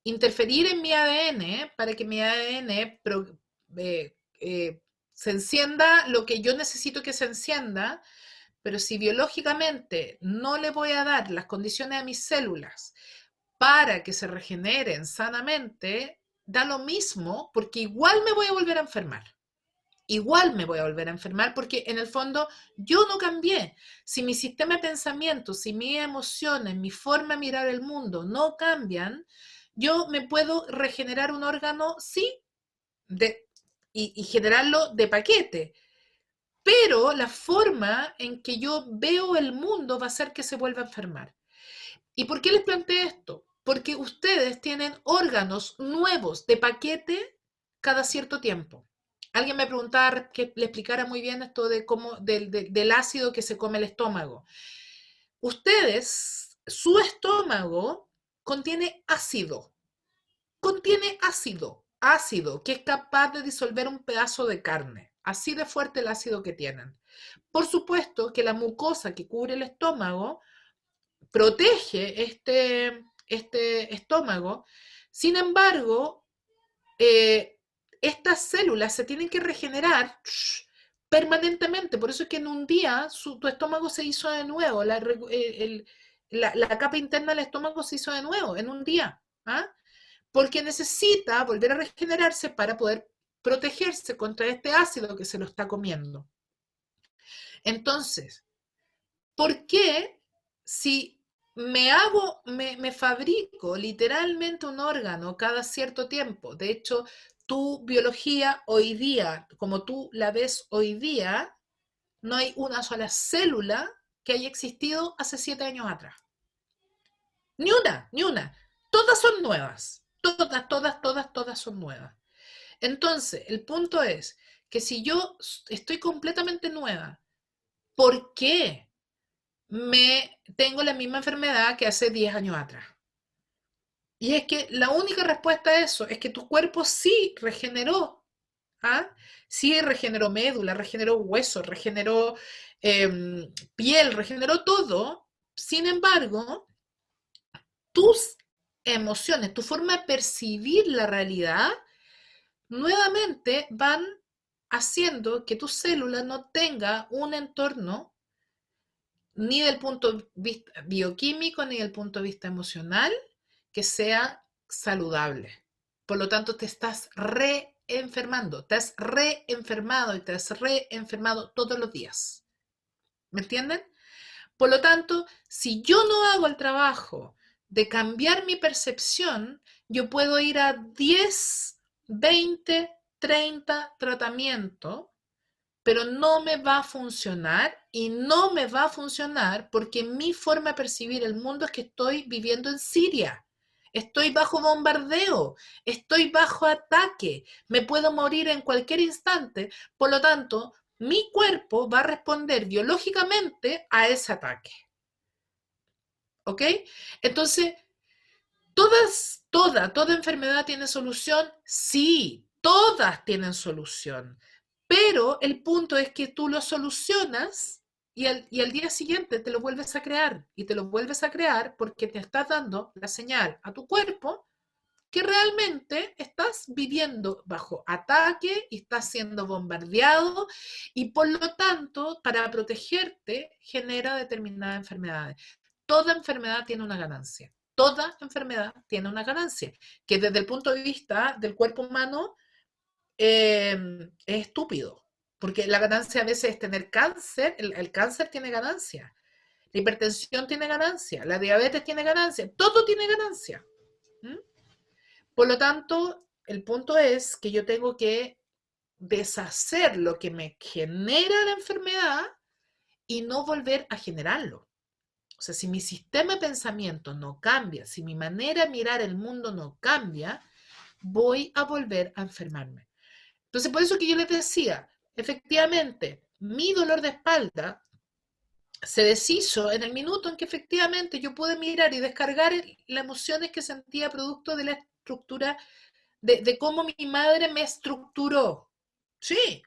Interferir en mi ADN para que mi ADN eh, se encienda lo que yo necesito que se encienda, pero si biológicamente no le voy a dar las condiciones a mis células para que se regeneren sanamente, da lo mismo porque igual me voy a volver a enfermar. Igual me voy a volver a enfermar porque en el fondo yo no cambié. Si mi sistema de pensamiento, si mis emociones, mi forma de mirar el mundo no cambian, yo me puedo regenerar un órgano, sí, y generarlo de paquete, pero la forma en que yo veo el mundo va a hacer que se vuelva a enfermar. ¿Y por qué les planteé esto? Porque ustedes tienen órganos nuevos de paquete cada cierto tiempo. Alguien me preguntaba que le explicara muy bien esto de cómo, del ácido que se come el estómago. Ustedes, su estómago contiene ácido que es capaz de disolver un pedazo de carne. Así de fuerte el ácido que tienen. Por supuesto que la mucosa que cubre el estómago protege este estómago. Sin embargo, estas células se tienen que regenerar permanentemente. Por eso es que en un día tu estómago se hizo de nuevo, la capa interna del estómago se hizo de nuevo en un día. ¿Ah? Porque necesita volver a regenerarse para poder protegerse contra este ácido que se lo está comiendo. Entonces, ¿por qué si me fabrico literalmente un órgano cada cierto tiempo? De hecho, tu biología hoy día, como tú la ves hoy día, no hay una sola célula que haya existido hace 7 años atrás. Ni una, ni una. Todas son nuevas. Todas, todas, todas, todas son nuevas. Entonces, el punto es que si yo estoy completamente nueva, ¿por qué tengo la misma enfermedad que hace 10 años atrás? Y es que la única respuesta a eso es que tu cuerpo sí regeneró. ¿Ah? Sí regeneró médula, regeneró hueso, regeneró piel, regeneró todo. Sin embargo, tus emociones, tu forma de percibir la realidad, nuevamente van haciendo que tu célula no tenga un entorno ni del punto de vista bioquímico ni del punto de vista emocional que sea saludable. Por lo tanto, te estás reenfermando, te has reenfermado y te has reenfermado todos los días. ¿Me entienden? Por lo tanto, si yo no hago el trabajo de cambiar mi percepción, yo puedo ir a 10, 20 30 tratamientos, pero no me va a funcionar y no me va a funcionar porque mi forma de percibir el mundo es que estoy viviendo en Siria. Estoy bajo bombardeo, estoy bajo ataque, me puedo morir en cualquier instante, por lo tanto, mi cuerpo va a responder biológicamente a ese ataque. ¿Ok? Entonces, toda enfermedad tiene solución, sí, todas tienen solución, pero el punto es que tú lo solucionas y al día siguiente te lo vuelves a crear y te lo vuelves a crear porque te estás dando la señal a tu cuerpo que realmente estás viviendo bajo ataque y estás siendo bombardeado y por lo tanto para protegerte genera determinadas enfermedades. Toda enfermedad tiene una ganancia. Toda enfermedad tiene una ganancia, que desde el punto de vista del cuerpo humano es estúpido, porque la ganancia a veces es tener cáncer, el cáncer tiene ganancia, la hipertensión tiene ganancia, la diabetes tiene ganancia, todo tiene ganancia. ¿Mm? Por lo tanto, el punto es que yo tengo que deshacer lo que me genera la enfermedad y no volver a generarlo. O sea, si mi sistema de pensamiento no cambia, si mi manera de mirar el mundo no cambia, voy a volver a enfermarme. Entonces, por eso que yo les decía, efectivamente, mi dolor de espalda se deshizo en el minuto en que efectivamente yo pude mirar y descargar las emociones que sentía producto de la estructura, de cómo mi madre me estructuró. Sí,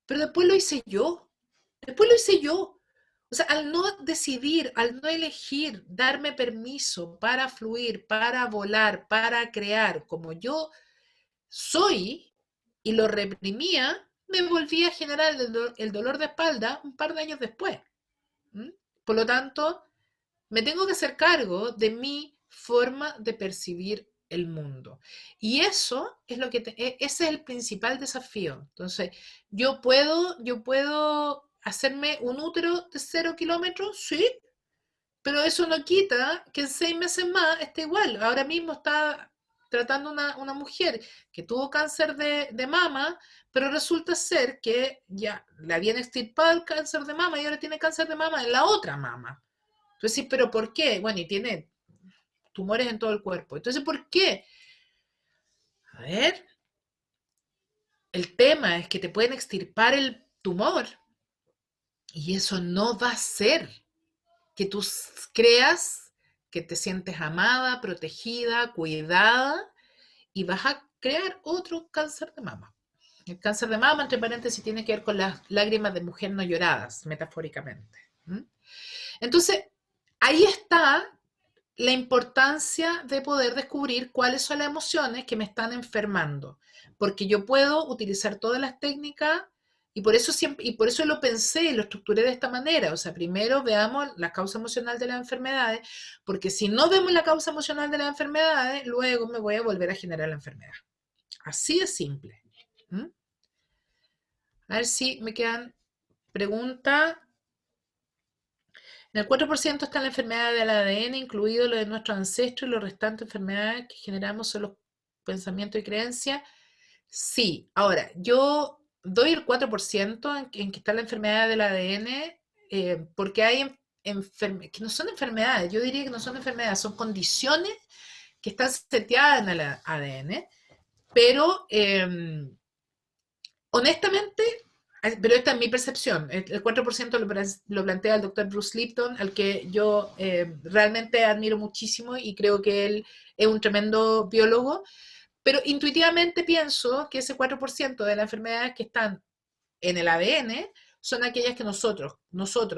pero después lo hice yo. Después lo hice yo. O sea, al no decidir, al no elegir, darme permiso para fluir, para volar, para crear como yo soy y lo reprimía, me volví a generar el dolor de espalda un par de años después. ¿Mm? Por lo tanto, me tengo que hacer cargo de mi forma de percibir el mundo. Y eso es lo que ese es el principal desafío. Entonces, yo puedo hacerme un útero de 0 kilómetros, sí, pero eso no quita que en 6 meses más esté igual. Ahora mismo está tratando una mujer que tuvo cáncer de mama, pero resulta ser que ya le habían extirpado el cáncer de mama y ahora tiene cáncer de mama en la otra mama. Entonces, sí, pero ¿por qué? Bueno, y tiene tumores en todo el cuerpo. Entonces, ¿por qué? A ver, el tema es que te pueden extirpar el tumor y eso no va a ser que tú creas que te sientes amada, protegida, cuidada y vas a crear otro cáncer de mama. El cáncer de mama, entre paréntesis, tiene que ver con las lágrimas de mujer no lloradas, metafóricamente. ¿Mm? Entonces, ahí está la importancia de poder descubrir cuáles son las emociones que me están enfermando, porque yo puedo utilizar todas las técnicas y por eso siempre, y por eso lo pensé y lo estructuré de esta manera. O sea, primero veamos la causa emocional de las enfermedades, porque si no vemos la causa emocional de las enfermedades, luego me voy a volver a generar la enfermedad. Así de simple. ¿Mm? A ver si me quedan preguntas. En el 4% está la enfermedad del ADN, incluido lo de nuestros ancestros, y los restantes enfermedades que generamos son los pensamientos y creencias. Sí, ahora, yo doy el 4% en que está la enfermedad del ADN, porque hay que no son enfermedades, yo diría que no son enfermedades, son condiciones que están seteadas en el ADN, pero honestamente, pero esta es mi percepción, el 4% lo plantea el doctor Bruce Lipton, al que yo realmente admiro muchísimo y creo que él es un tremendo biólogo, pero intuitivamente pienso que ese 4% de las enfermedades que están en el ADN son aquellas que nosotros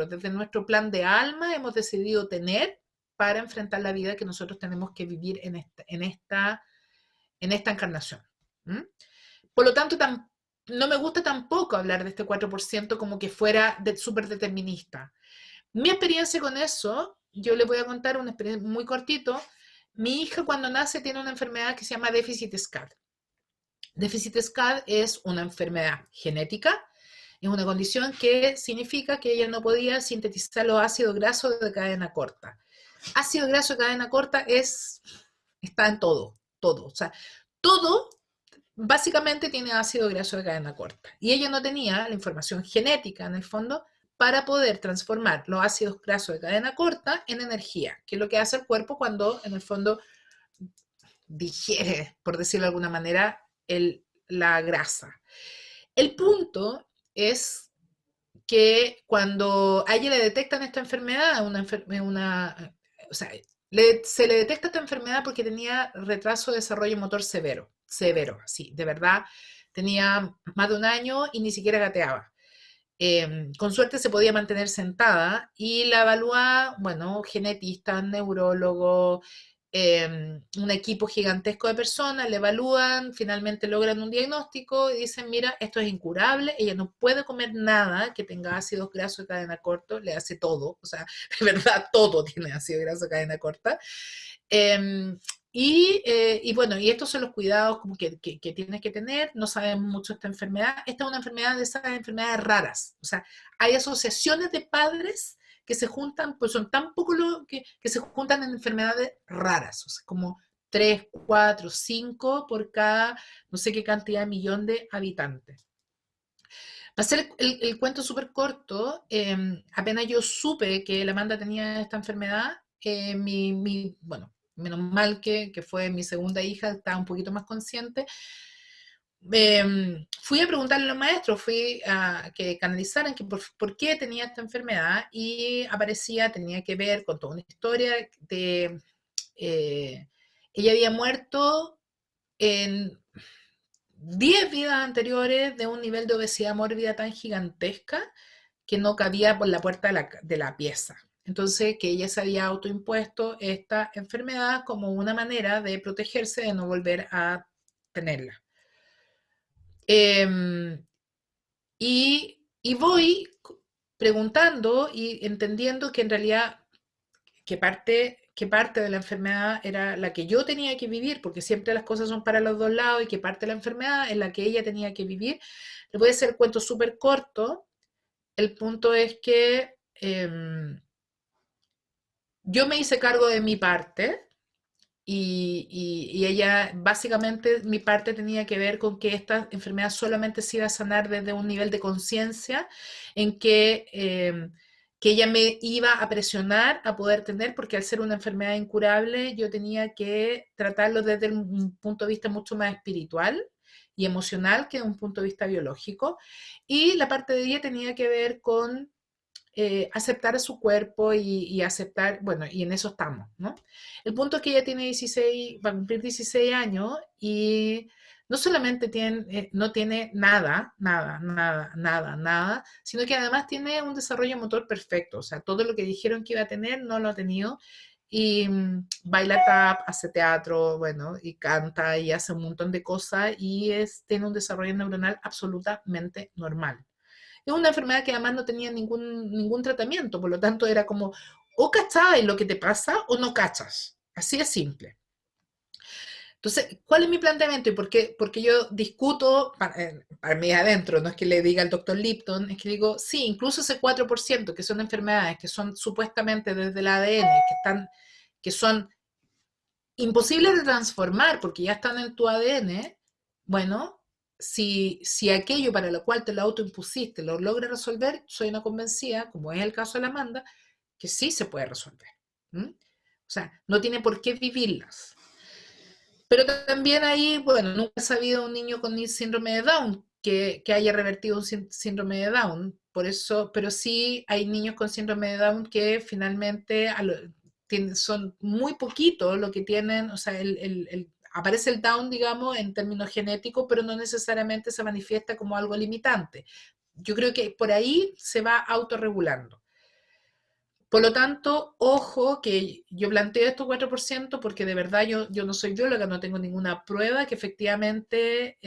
desde nuestro plan de alma hemos decidido tener para enfrentar la vida que nosotros tenemos que vivir en esta encarnación. ¿Mm? Por lo tanto, no me gusta tampoco hablar de este 4% como que fuera súper determinista. Mi experiencia con eso, yo les voy a contar una experiencia muy cortito. Mi hija cuando nace tiene una enfermedad que se llama déficit SCAD. Déficit SCAD es una enfermedad genética, es una condición que significa que ella no podía sintetizar los ácidos grasos de cadena corta. Ácido graso de cadena corta está en todo, todo. O sea, todo básicamente tiene ácido graso de cadena corta. Y ella no tenía la información genética, en el fondo, para poder transformar los ácidos grasos de cadena corta en energía, que es lo que hace el cuerpo cuando, en el fondo, digiere, por decirlo de alguna manera, la grasa. El punto es que cuando a ella le detectan esta enfermedad, o sea, se le detecta esta enfermedad porque tenía retraso de desarrollo motor severo, severo, sí, de verdad, tenía más de un año y ni siquiera gateaba. Con suerte se podía mantener sentada y la evalúa, bueno, genetistas, neurólogos, un equipo gigantesco de personas, le evalúan, finalmente logran un diagnóstico y dicen, mira, esto es incurable, ella no puede comer nada que tenga ácidos grasos de cadena corta, le hace todo, o sea, de verdad todo tiene ácido graso de cadena corta. Eh, y bueno, y estos son los cuidados como que tienes que tener. No sabemos mucho esta enfermedad. Esta es una enfermedad de esas enfermedades raras. O sea, hay asociaciones de padres que se juntan, pues son tan pocos que se juntan en enfermedades raras. O sea, como 3, 4, 5 por cada no sé qué cantidad de millón de habitantes. Para hacer el cuento súper corto, apenas yo supe que la Amanda tenía esta enfermedad, bueno, menos mal que fue mi segunda hija, estaba un poquito más consciente. Fui a preguntarle a los maestros, fui a que canalizaran que por qué tenía esta enfermedad y aparecía, tenía que ver con toda una historia de... eh, ella había muerto en 10 vidas anteriores de un nivel de obesidad mórbida tan gigantesca que no cabía por la puerta de la pieza. Entonces, que ella se había autoimpuesto esta enfermedad como una manera de protegerse de no volver a tenerla. Eh, y voy preguntando y entendiendo que en realidad que parte de la enfermedad era la que yo tenía que vivir, porque siempre las cosas son para los dos lados, y que parte de la enfermedad es la que ella tenía que vivir. Le voy a hacer el cuento súper corto. El punto es que yo me hice cargo de mi parte y ella, básicamente, mi parte tenía que ver con que esta enfermedad solamente se iba a sanar desde un nivel de conciencia en que ella me iba a presionar a poder tener, porque al ser una enfermedad incurable, yo tenía que tratarlo desde un punto de vista mucho más espiritual y emocional que de un punto de vista biológico. Y la parte de ella tenía que ver con aceptar a su cuerpo y aceptar, bueno, y en eso estamos, ¿no? El punto es que ella tiene 16, va a cumplir 16 años y no solamente no tiene nada, nada, nada, nada, nada, sino que además tiene un desarrollo motor perfecto, o sea, todo lo que dijeron que iba a tener no lo ha tenido y baila tap, hace teatro, bueno, y canta y hace un montón de cosas y tiene un desarrollo neuronal absolutamente normal. Es una enfermedad que además no tenía ningún tratamiento, por lo tanto era como, o cachai lo que te pasa o no cachas. Así de simple. Entonces, ¿cuál es mi planteamiento? Y por qué yo discuto para mí adentro, no es que le diga al doctor Lipton, es que digo, sí, incluso ese 4% que son enfermedades que son supuestamente desde el ADN, que son imposibles de transformar porque ya están en tu ADN, bueno, si aquello para lo cual te lo autoimpusiste lo logras resolver, soy una convencida, como es el caso de la Amanda, que sí se puede resolver. ¿Mm? O sea, no tiene por qué vivirlas. Pero también ahí, bueno, nunca he sabido un niño con síndrome de Down que haya revertido un síndrome de Down. Por eso, pero sí hay niños con síndrome de Down que finalmente son muy poquitos lo que tienen, o sea, aparece el Down, digamos, en términos genéticos, pero no necesariamente se manifiesta como algo limitante. Yo creo que por ahí se va autorregulando. Por lo tanto, ojo que yo planteo estos 4% porque de verdad yo no soy bióloga, no tengo ninguna prueba que efectivamente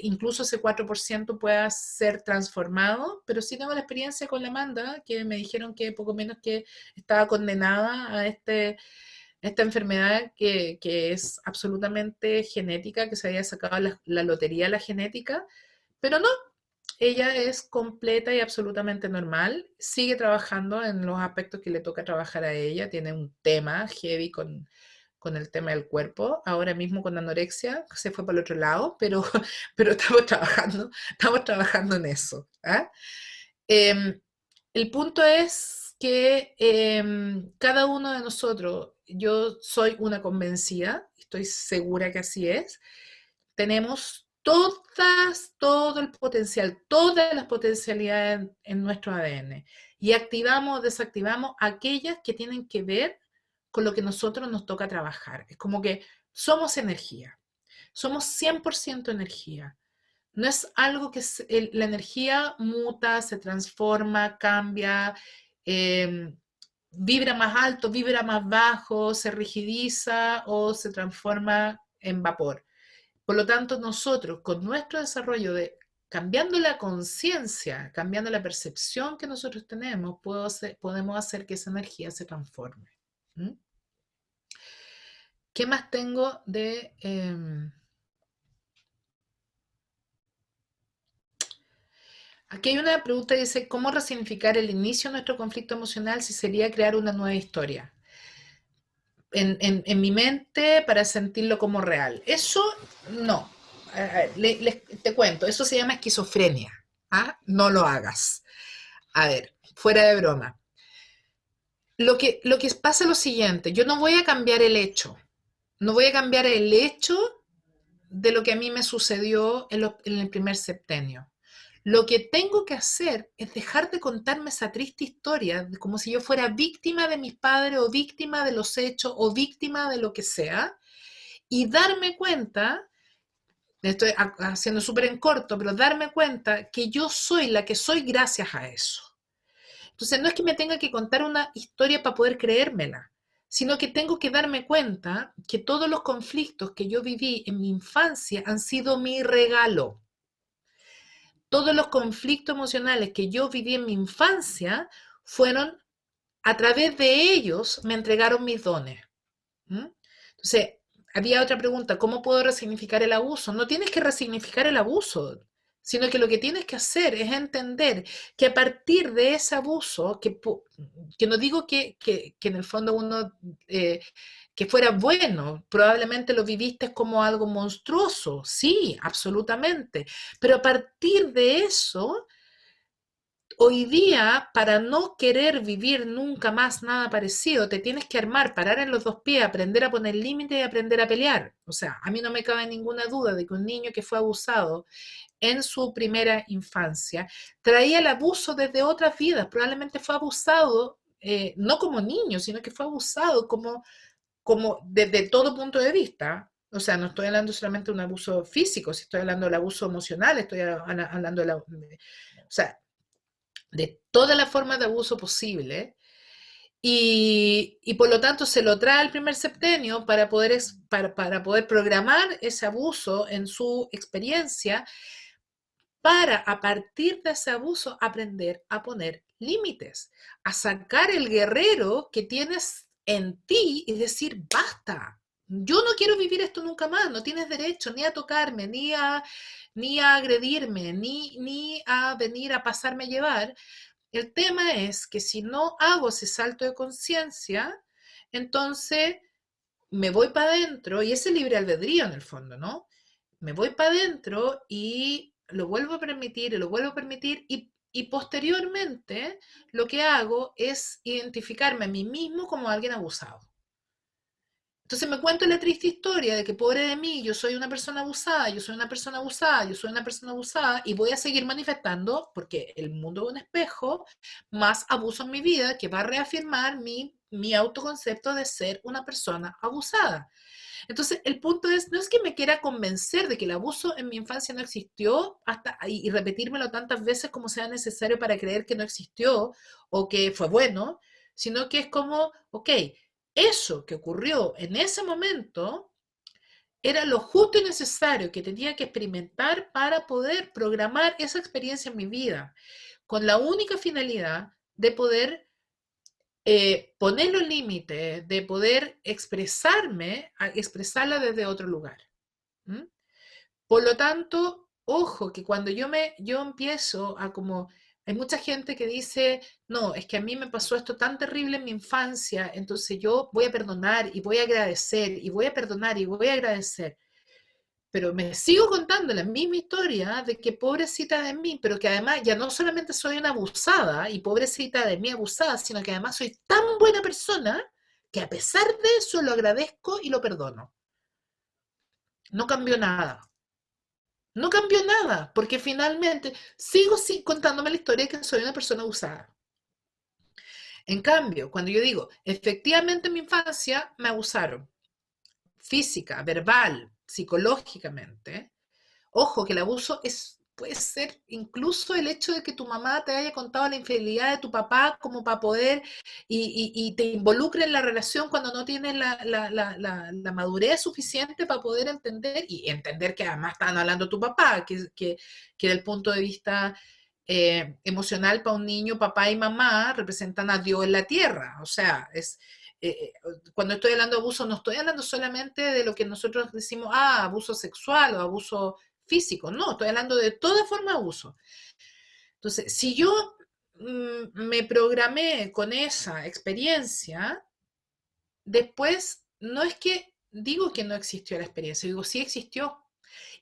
incluso ese 4% pueda ser transformado, pero sí tengo la experiencia con la Amanda, que me dijeron que poco menos que estaba condenada a esta enfermedad que es absolutamente genética, que se había sacado la lotería la genética, pero no, ella es completa y absolutamente normal, sigue trabajando en los aspectos que le toca trabajar a ella, tiene un tema heavy con el tema del cuerpo. Ahora mismo con anorexia se fue para el otro lado, pero, pero estamos trabajando en eso. ¿Ah? Em, el punto es que cada uno de nosotros, yo soy una convencida, estoy segura que así es, tenemos todo el potencial, todas las potencialidades en nuestro ADN y activamos o desactivamos aquellas que tienen que ver con lo que nosotros nos toca trabajar. Es como que somos energía, somos 100% energía. No es algo que la energía muta, se transforma, cambia, eh, vibra más alto, vibra más bajo, se rigidiza o se transforma en vapor. Por lo tanto, nosotros con nuestro desarrollo de cambiando la conciencia, cambiando la percepción que nosotros tenemos, podemos hacer que esa energía se transforme. ¿Mm? ¿Qué más tengo de... Aquí hay una pregunta que dice, ¿cómo resignificar el inicio de nuestro conflicto emocional si sería crear una nueva historia? En mi mente para sentirlo como real. Eso no. Te cuento, eso se llama esquizofrenia. ¿Ah? No lo hagas. A ver, fuera de broma. Lo que pasa es lo siguiente, yo no voy a cambiar el hecho. No voy a cambiar el hecho de lo que a mí me sucedió en el primer septenio. Lo que tengo que hacer es dejar de contarme esa triste historia como si yo fuera víctima de mis padres o víctima de los hechos o víctima de lo que sea y darme cuenta, estoy haciendo súper en corto, pero darme cuenta que yo soy la que soy gracias a eso. Entonces no es que me tenga que contar una historia para poder creérmela, sino que tengo que darme cuenta que todos los conflictos que yo viví en mi infancia han sido mi regalo. Todos los conflictos emocionales que yo viví en mi infancia fueron, a través de ellos, me entregaron mis dones. ¿Mm? Entonces, había otra pregunta, ¿cómo puedo resignificar el abuso? No tienes que resignificar el abuso, sino que lo que tienes que hacer es entender que a partir de ese abuso, que no digo que en el fondo uno, que fuera bueno, probablemente lo viviste como algo monstruoso, sí, absolutamente, pero a partir de eso hoy día, para no querer vivir nunca más nada parecido, te tienes que armar, parar en los dos pies, aprender a poner límites y aprender a pelear. O sea, a mí no me cabe ninguna duda de que un niño que fue abusado en su primera infancia traía el abuso desde otras vidas. Probablemente fue abusado, no como niño, sino que fue abusado como desde todo punto de vista. O sea, no estoy hablando solamente de un abuso físico, si estoy hablando del abuso emocional, estoy hablando o sea, de todas las formas de abuso posible y por lo tanto se lo trae al primer septenio para poder programar ese abuso en su experiencia para a partir de ese abuso aprender a poner límites, a sacar el guerrero que tienes en ti y decir, basta, yo no quiero vivir esto nunca más, no tienes derecho ni a tocarme, ni a agredirme, ni a venir a pasarme a llevar. El tema es que si no hago ese salto de conciencia, entonces me voy para adentro, y ese libre albedrío en el fondo, ¿no? Me voy para adentro y lo vuelvo a permitir y lo vuelvo a permitir y posteriormente lo que hago es identificarme a mí mismo como alguien abusado. Entonces me cuento la triste historia de que pobre de mí, yo soy una persona abusada, yo soy una persona abusada, yo soy una persona abusada y voy a seguir manifestando porque el mundo es un espejo, más abuso en mi vida que va a reafirmar mi autoconcepto de ser una persona abusada. Entonces, el punto es, no es que me quiera convencer de que el abuso en mi infancia no existió y repetírmelo tantas veces como sea necesario para creer que no existió o que fue bueno, sino que es como, ok, eso que ocurrió en ese momento era lo justo y necesario que tenía que experimentar para poder programar esa experiencia en mi vida, con la única finalidad de poder poner los límites, de poder expresarla desde otro lugar. ¿Mm? Por lo tanto, ojo, que cuando yo empiezo a como Hay mucha gente que dice, no, es que a mí me pasó esto tan terrible en mi infancia, entonces yo voy a perdonar y voy a agradecer y voy a perdonar y voy a agradecer. Pero me sigo contando la misma historia de que pobrecita de mí, pero que además ya no solamente soy una abusada y pobrecita de mí abusada, sino que además soy tan buena persona que a pesar de eso lo agradezco y lo perdono. No cambió nada. No cambió nada, porque finalmente sigo contándome la historia de que soy una persona abusada. En cambio, cuando yo digo, efectivamente en mi infancia me abusaron, física, verbal, psicológicamente, ojo, que el abuso puede ser incluso el hecho de que tu mamá te haya contado la infidelidad de tu papá como para poder y te involucre en la relación cuando no tienes la madurez suficiente para poder entender y entender que además estaban hablando de tu papá, que del punto de vista emocional para un niño, papá y mamá representan a Dios en la tierra. O sea, cuando estoy hablando de abuso, no estoy hablando solamente de lo que nosotros decimos, abuso sexual o abuso físico, no, estoy hablando de toda forma de abuso. Entonces, si yo me programé con esa experiencia, después no es que digo que no existió la experiencia, digo sí existió.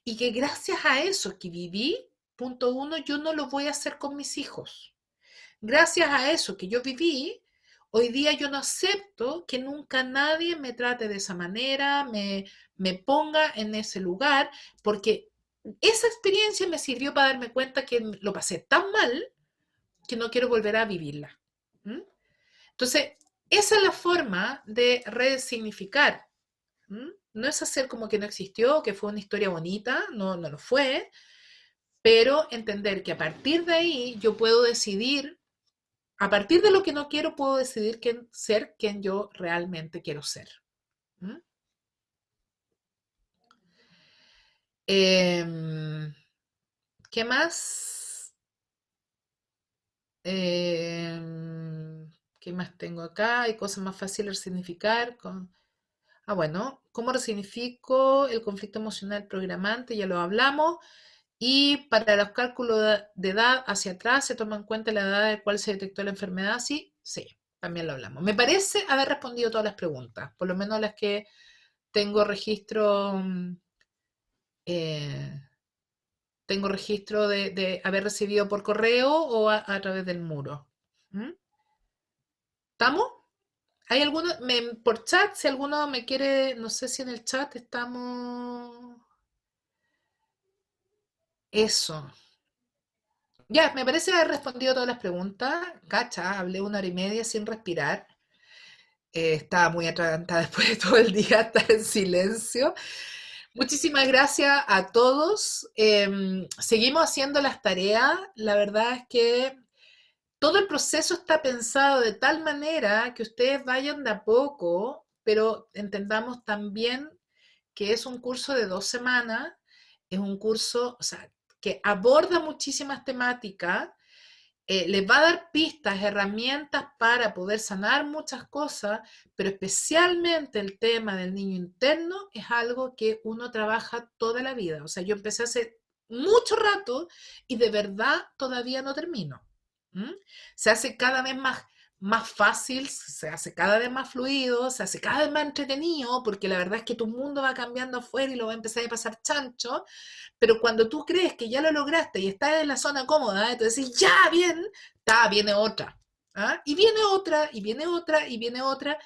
Y que gracias a eso que viví, punto uno, yo no lo voy a hacer con mis hijos. Gracias a eso que yo viví, hoy día yo no acepto que nunca nadie me trate de esa manera, me ponga en ese lugar, porque esa experiencia me sirvió para darme cuenta que lo pasé tan mal que no quiero volver a vivirla. ¿Mm? Entonces, esa es la forma de resignificar. ¿Mm? No es hacer como que no existió, que fue una historia bonita, no, no lo fue, pero entender que a partir de ahí yo puedo decidir, a partir de lo que no quiero, puedo decidir ser quien yo realmente quiero ser. ¿Mm? Eh, ¿Qué más? Eh, ¿Qué más tengo acá? Hay cosas más fáciles de significar. Bueno, ¿cómo resignifico el conflicto emocional programante? Ya lo hablamos. Y para los cálculos de edad hacia atrás, ¿se toma en cuenta la edad de cual se detectó la enfermedad? Sí, sí, también lo hablamos. Me parece haber respondido todas las preguntas, por lo menos las que tengo registro, eh, tengo registro de haber recibido por correo o a través del muro. ¿Mm? ¿Estamos? ¿Hay alguno, por chat, si alguno me quiere, no sé si en el chat estamos... Eso. Ya, me parece haber respondido todas las preguntas. Cacha, hablé 1 hora y media sin respirar. Estaba muy atragantada después de todo el día estar en silencio. Muchísimas gracias a todos. Seguimos haciendo las tareas. La verdad es que todo el proceso está pensado de tal manera que ustedes vayan de a poco, pero entendamos también que es un curso de 2 semanas, es un curso, o sea, que aborda muchísimas temáticas, les va a dar pistas, herramientas para poder sanar muchas cosas, pero especialmente el tema del niño interno es algo que uno trabaja toda la vida. O sea, yo empecé hace mucho rato y de verdad todavía no termino. ¿Mm? Se hace cada vez más fácil, se hace cada vez más fluido, se hace cada vez más entretenido, porque la verdad es que tu mundo va cambiando afuera y lo va a empezar a pasar chancho, pero cuando tú crees que ya lo lograste y estás en la zona cómoda, entonces decís, ya, bien, viene otra. ¿Ah? Y viene otra, y viene otra, y viene otra.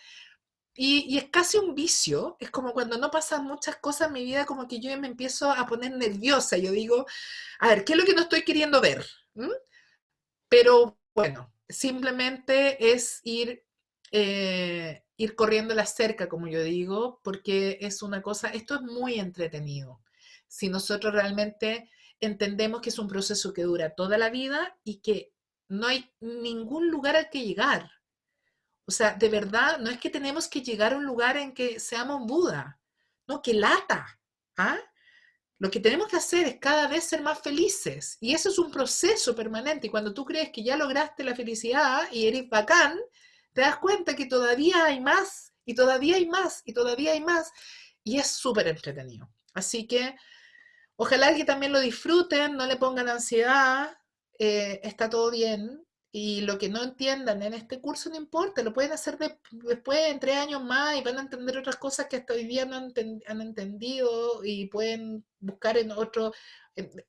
Y es casi un vicio, es como cuando no pasan muchas cosas en mi vida, como que yo me empiezo a poner nerviosa. Yo digo, a ver, ¿qué es lo que no estoy queriendo ver? ¿Mm? Pero bueno, simplemente es ir corriendo la cerca, como yo digo, porque es una cosa, esto es muy entretenido. Si nosotros realmente entendemos que es un proceso que dura toda la vida y que no hay ningún lugar al que llegar. O sea, de verdad, no es que tenemos que llegar a un lugar en que seamos Buda, no, que lata. ¿Ah? Lo que tenemos que hacer es cada vez ser más felices. Y eso es un proceso permanente. Y cuando tú crees que ya lograste la felicidad y eres bacán, te das cuenta que todavía hay más, y todavía hay más, y todavía hay más. Y es súper entretenido. Así que ojalá que también lo disfruten, no le pongan ansiedad. está todo bien. Y lo que no entiendan en este curso no importa, lo pueden hacer después en 3 años más y van a entender otras cosas que hasta hoy día no han entendido y pueden buscar en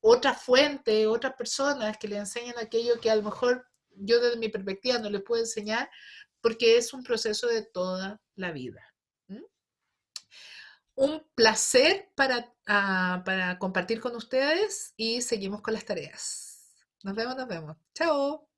otra fuente, otras personas que le enseñen aquello que a lo mejor yo desde mi perspectiva no les puedo enseñar porque es un proceso de toda la vida. ¿Mm? Un placer para compartir con ustedes y seguimos con las tareas. Nos vemos, nos vemos. Chao.